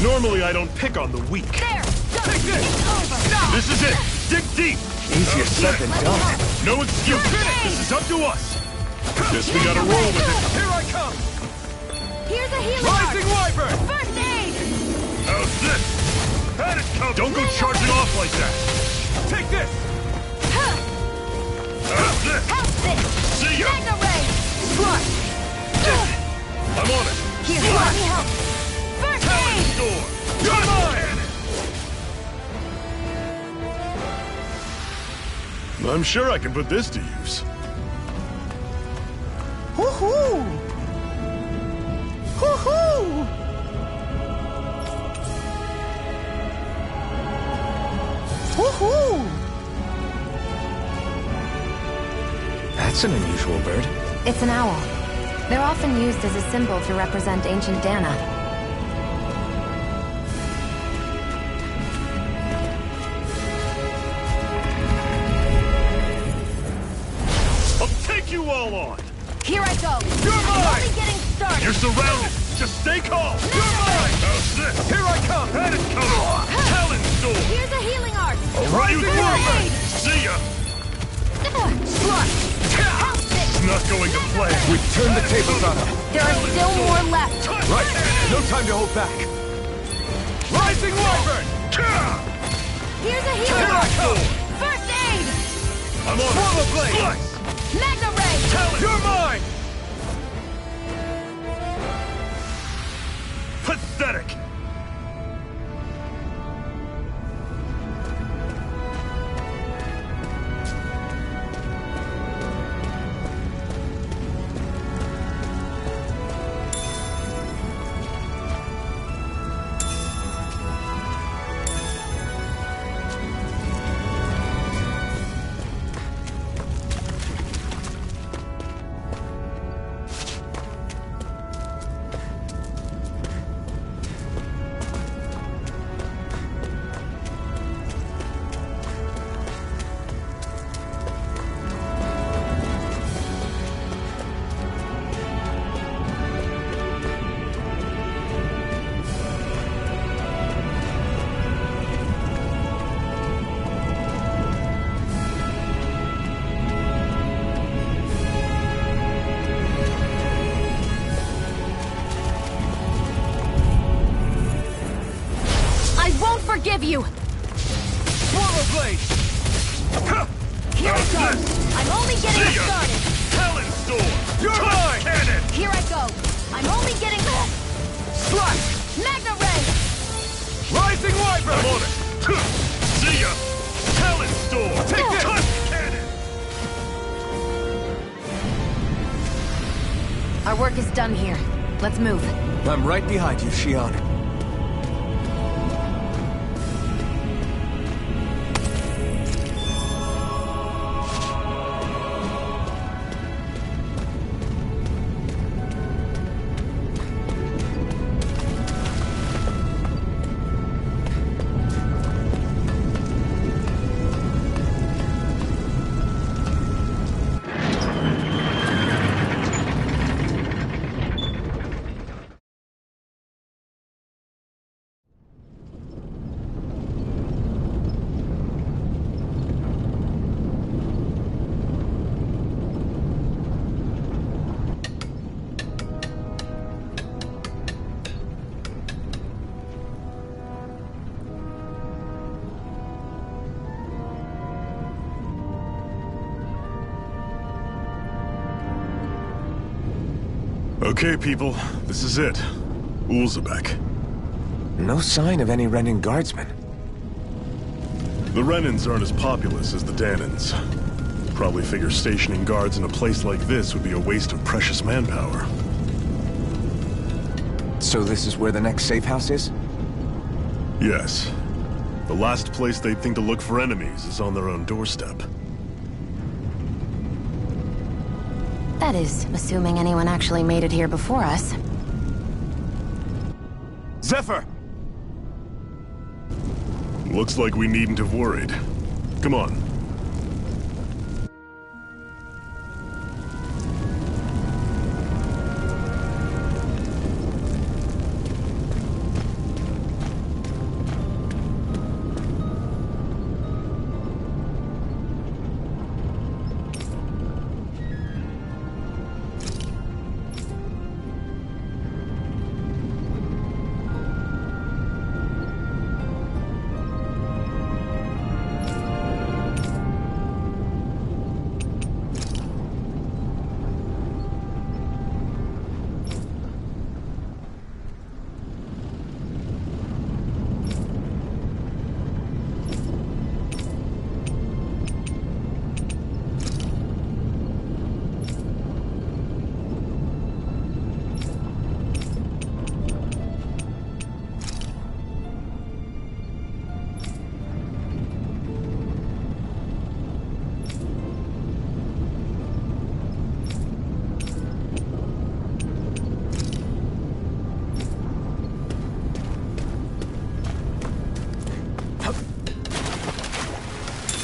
Normally, I don't pick on the weak. There! Take this! This is it! Dig deep! Easier said than done. No excuse! This is up to us! Guess we gotta roll with it! Here I come! Here's a healing Rising Wyvern! First aid! How's this? Had it come! Don't go charging off like that! Take this! How's this? How's this? See ya! Magna Ray! Flush! I'm on it! Here, let me help! First aid! Door! You're mine! I'm sure I can put this to use. Hoo-hoo! Hoo-hoo! Hoo-hoo! That's an unusual bird. It's an owl. They're often used as a symbol to represent ancient Dana. You all on! Here I go! You're mine! Only getting started! You're surrounded! Just stay calm! You're mine! How's this? Here I come! Had it coming! Talon Storm! Here's a healing art! Rising Wyvern! See ya! Slush! It's not going to play! We turned the tables on him! There are still more left! Right! No time to hold back! Rising Wyvern! Here's a Here healing I art! come! First aid! I'm on Swallow it! blade! Slice! Magna Ray! Talon! You're mine! Pathetic! go! I'm only getting started! Talon Storm! You're mine! Cannon! Here I go! I'm only getting... Slash! Magna Ray! Rising Wyvern! I'm on it! See ya! Talon Storm! Take this! Cut cannon! Our work is done here. Let's move. I'm right behind you, Shion. Okay, people, this is it. Ulzebek. No sign of any Renan guardsmen. The Renans aren't as populous as the Danans. Probably figure stationing guards in a place like this would be a waste of precious manpower. So this is where the next safe house is? Yes. The last place they'd think to look for enemies is on their own doorstep. That is, assuming anyone actually made it here before us. Zephyr! Looks like we needn't have worried. Come on.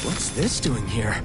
What's this doing here?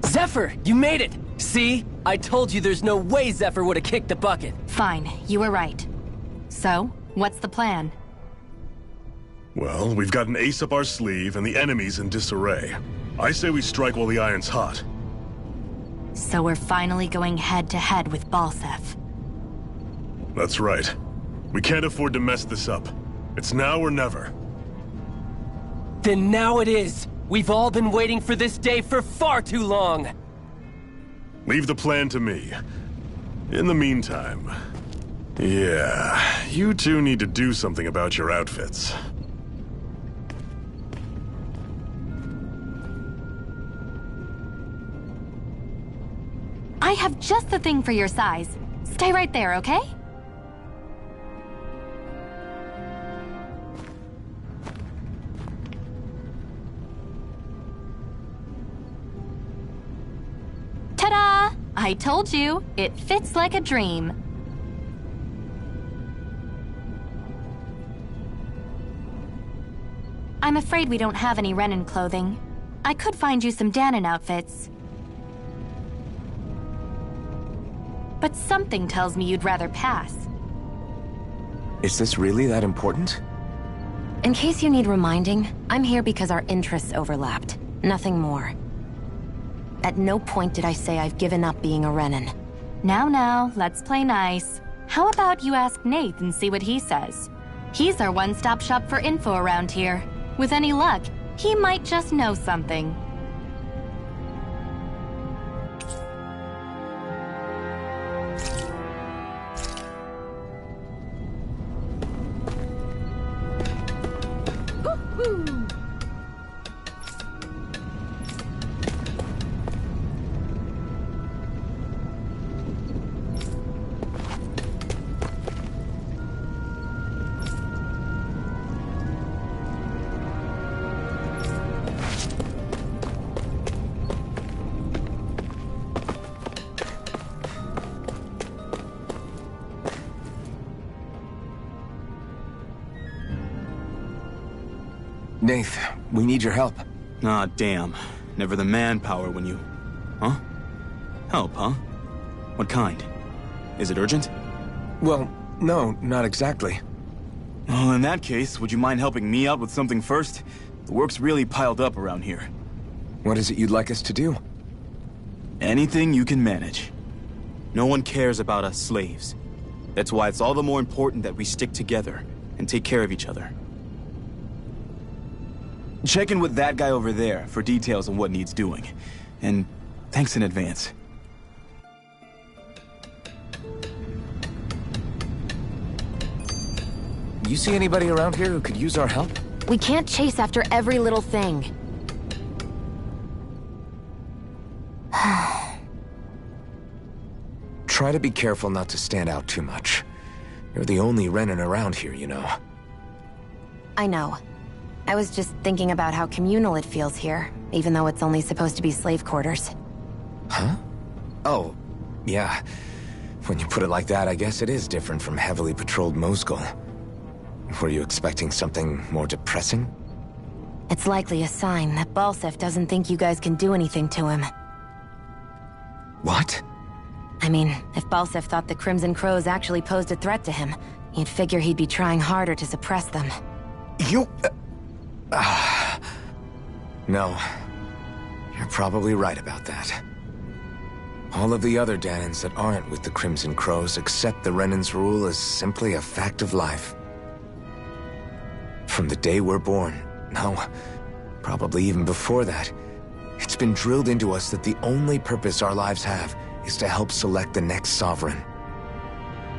Zephyr, you made it! See? I told you there's no way Zephyr would have kicked the bucket. Fine, you were right. So, what's the plan? Well, we've got an ace up our sleeve and the enemy's in disarray. I say we strike while the iron's hot. So we're finally going head-to-head with Balseph. That's right. We can't afford to mess this up. It's now or never. Then now it is! We've all been waiting for this day for far too long! Leave the plan to me. In the meantime... yeah, you two need to do something about your outfits. I have just the thing for your size. Stay right there, okay? Ta-da! I told you, it fits like a dream. I'm afraid we don't have any Renan clothing. I could find you some Dahnan outfits. But something tells me you'd rather pass. Is this really that important? In case you need reminding, I'm here because our interests overlapped. Nothing more. At no point did I say I've given up being a Renan. Now, let's play nice. How about you ask Nath and see what he says? He's our one-stop shop for info around here. With any luck, he might just know something. Nath, we need your help. Ah, damn. Never the manpower when you... Huh? Help, huh? What kind? Is it urgent? Well, no, not exactly. Well, in that case, would you mind helping me out with something first? The work's really piled up around here. What is it you'd like us to do? Anything you can manage. No one cares about us slaves. That's why it's all the more important that we stick together and take care of each other. Check in with that guy over there for details on what needs doing. And thanks in advance. You see anybody around here who could use our help? We can't chase after every little thing. Try to be careful not to stand out too much. You're the only Renan around here, you know. I know. I was just thinking about how communal it feels here, even though it's only supposed to be slave quarters. Huh? Oh, yeah. When you put it like that, I guess it is different from heavily patrolled Mosgul. Were you expecting something more depressing? It's likely a sign that Balseph doesn't think you guys can do anything to him. What? I mean, if Balseph thought the Crimson Crows actually posed a threat to him, you'd figure he'd be trying harder to suppress them. You... No. You're probably right about that. All of the other Dahnans that aren't with the Crimson Crows accept the Renan's rule as simply a fact of life. From the day we're born, no, probably even before that, it's been drilled into us that the only purpose our lives have is to help select the next sovereign.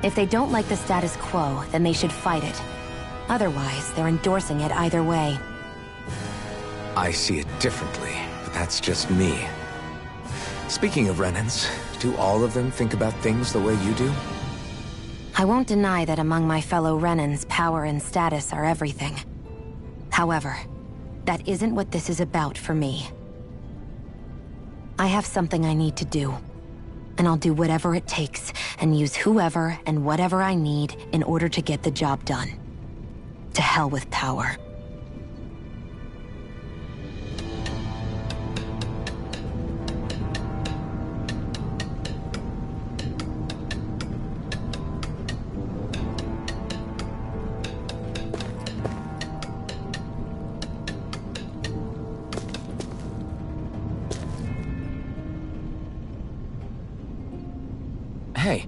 If they don't like the status quo, then they should fight it. Otherwise, they're endorsing it either way. I see it differently, but that's just me. Speaking of Renans, do all of them think about things the way you do? I won't deny that among my fellow Renans, power and status are everything. However, that isn't what this is about for me. I have something I need to do, and I'll do whatever it takes, and use whoever and whatever I need in order to get the job done. To hell with power. Hey.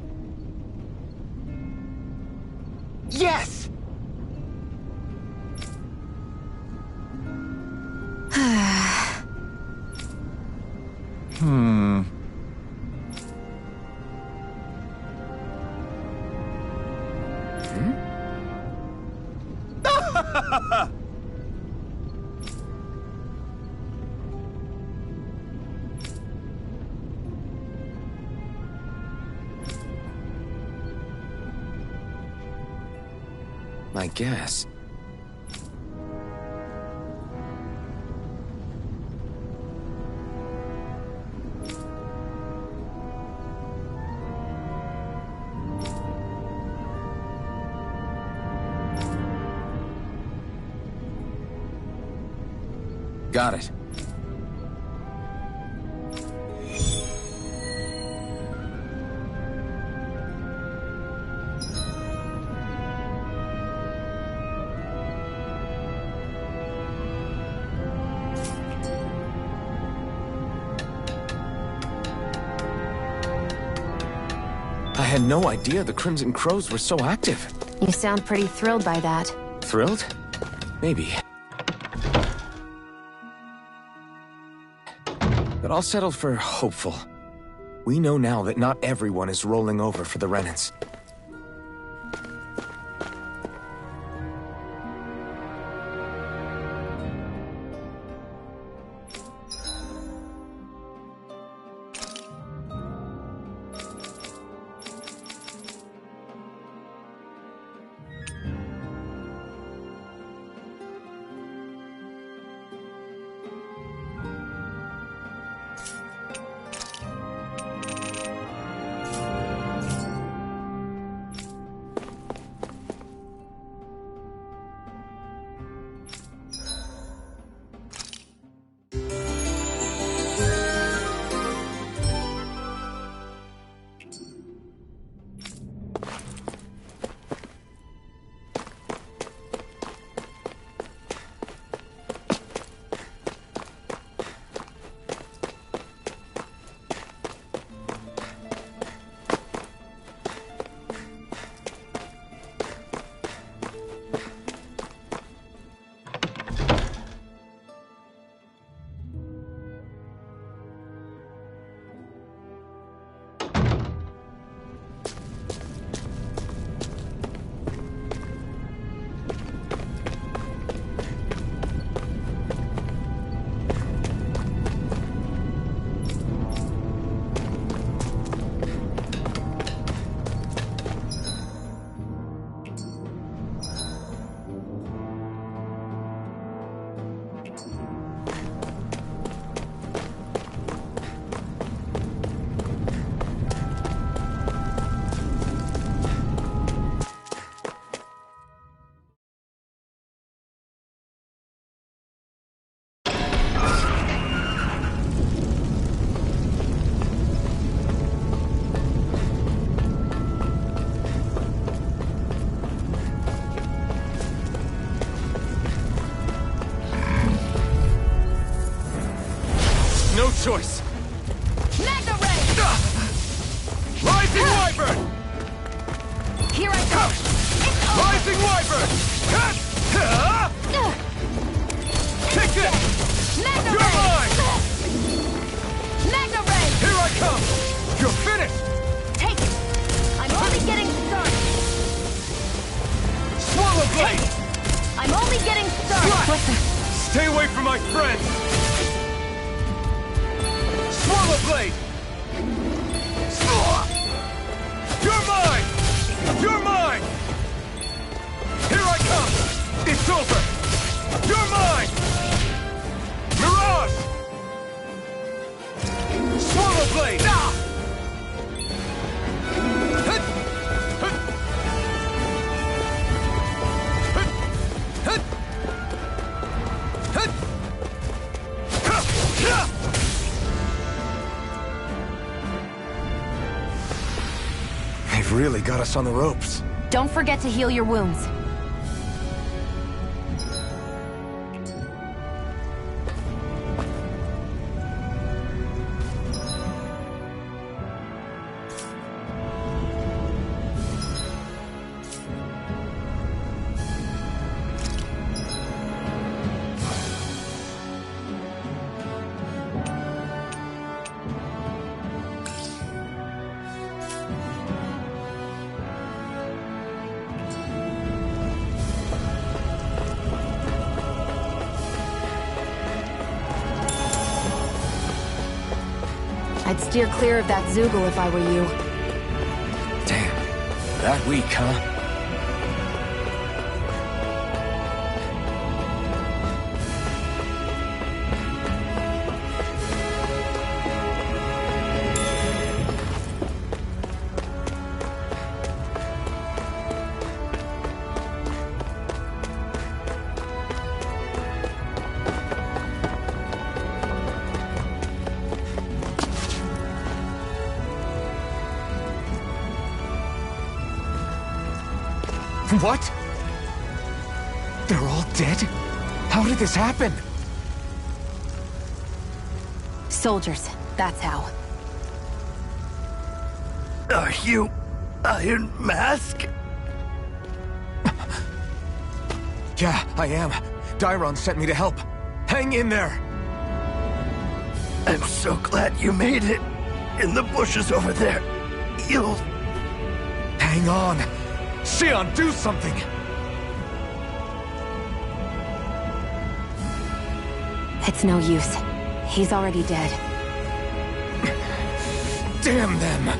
I guess. Got it. I had no idea the Crimson Crows were so active. You sound pretty thrilled by that. Thrilled? Maybe. But I'll settle for hopeful. We know now that not everyone is rolling over for the Renans. Choice. Mega Ray! Rising Wyvern! Here I come! Rising Wyvern! Take this! Mega You're Ray! mine! Mega Ray! Here I come! You're finished! Take it! I'm only getting started! Swallow Blade! I'm only getting started! What the? Stay away from my friends! Swallow Blade! You're mine! You're mine! Here I come! It's over! You're mine! Mirage! Swallow Blade! They've really got us on the ropes. Don't forget to heal your wounds. I'd steer clear of that Zoogle if I were you. Damn. That weak, huh? What? They're all dead? How did this happen? Soldiers, that's how. Are you Iron Mask? Yeah, I am. Dairon sent me to help. Hang in there! I'm so glad you made it. In the bushes over there. You'll... Hang on! Xion, do something! It's no use. He's already dead. Damn them!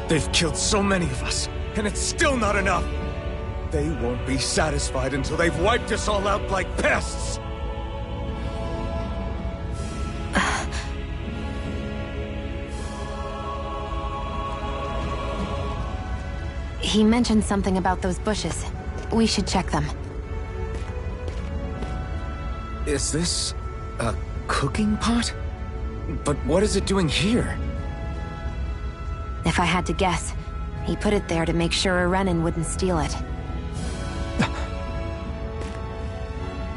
They've killed so many of us, and it's still not enough! They won't be satisfied until they've wiped us all out like pests! He mentioned something about those bushes. We should check them. Is this a cooking pot? But what is it doing here? If I had to guess, he put it there to make sure a Renan wouldn't steal it.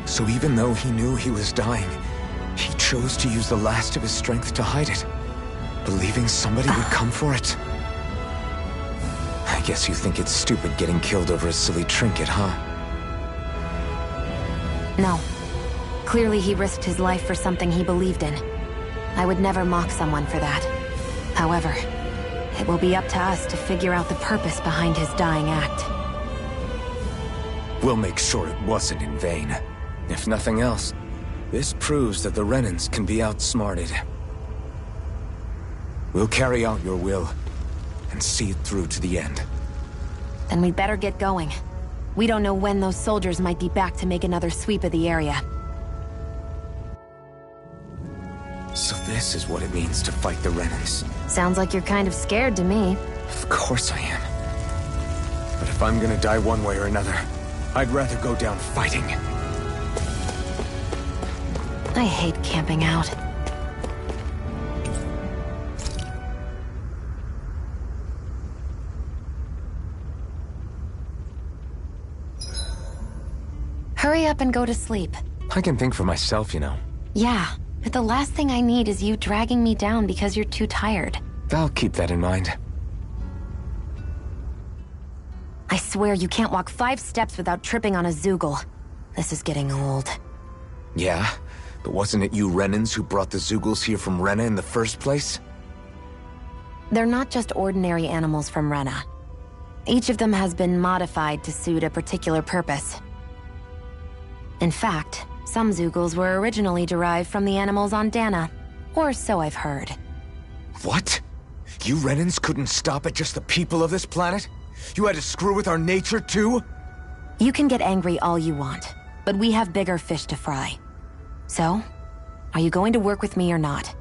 So even though he knew he was dying, he chose to use the last of his strength to hide it, believing somebody would come for it. I guess you think it's stupid getting killed over a silly trinket, huh? No. Clearly he risked his life for something he believed in. I would never mock someone for that. However, it will be up to us to figure out the purpose behind his dying act. We'll make sure it wasn't in vain. If nothing else, this proves that the Renans can be outsmarted. We'll carry out your will, and see it through to the end. Then we'd better get going. We don't know when those soldiers might be back to make another sweep of the area. So this is what it means to fight the Renans. Sounds like you're kind of scared to me. Of course I am. But if I'm gonna die one way or another, I'd rather go down fighting. I hate camping out. Hurry up and go to sleep. I can think for myself, you know. Yeah, but the last thing I need is you dragging me down because you're too tired. I'll keep that in mind. I swear you can't walk 5 steps without tripping on a Zoogle. This is getting old. Yeah? But wasn't it you Renans who brought the Zoogles here from Rena in the first place? They're not just ordinary animals from Rena. Each of them has been modified to suit a particular purpose. In fact, some Zoogles were originally derived from the animals on Dana. Or so I've heard. What? You Renans couldn't stop at just the people of this planet? You had to screw with our nature too? You can get angry all you want, but we have bigger fish to fry. So, are you going to work with me or not?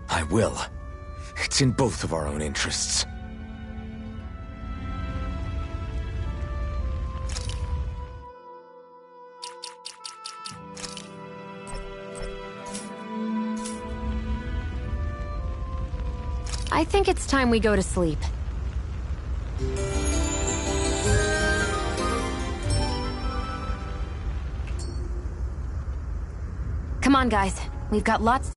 I will. It's in both of our own interests. I think it's time we go to sleep. Come on, guys. We've got lots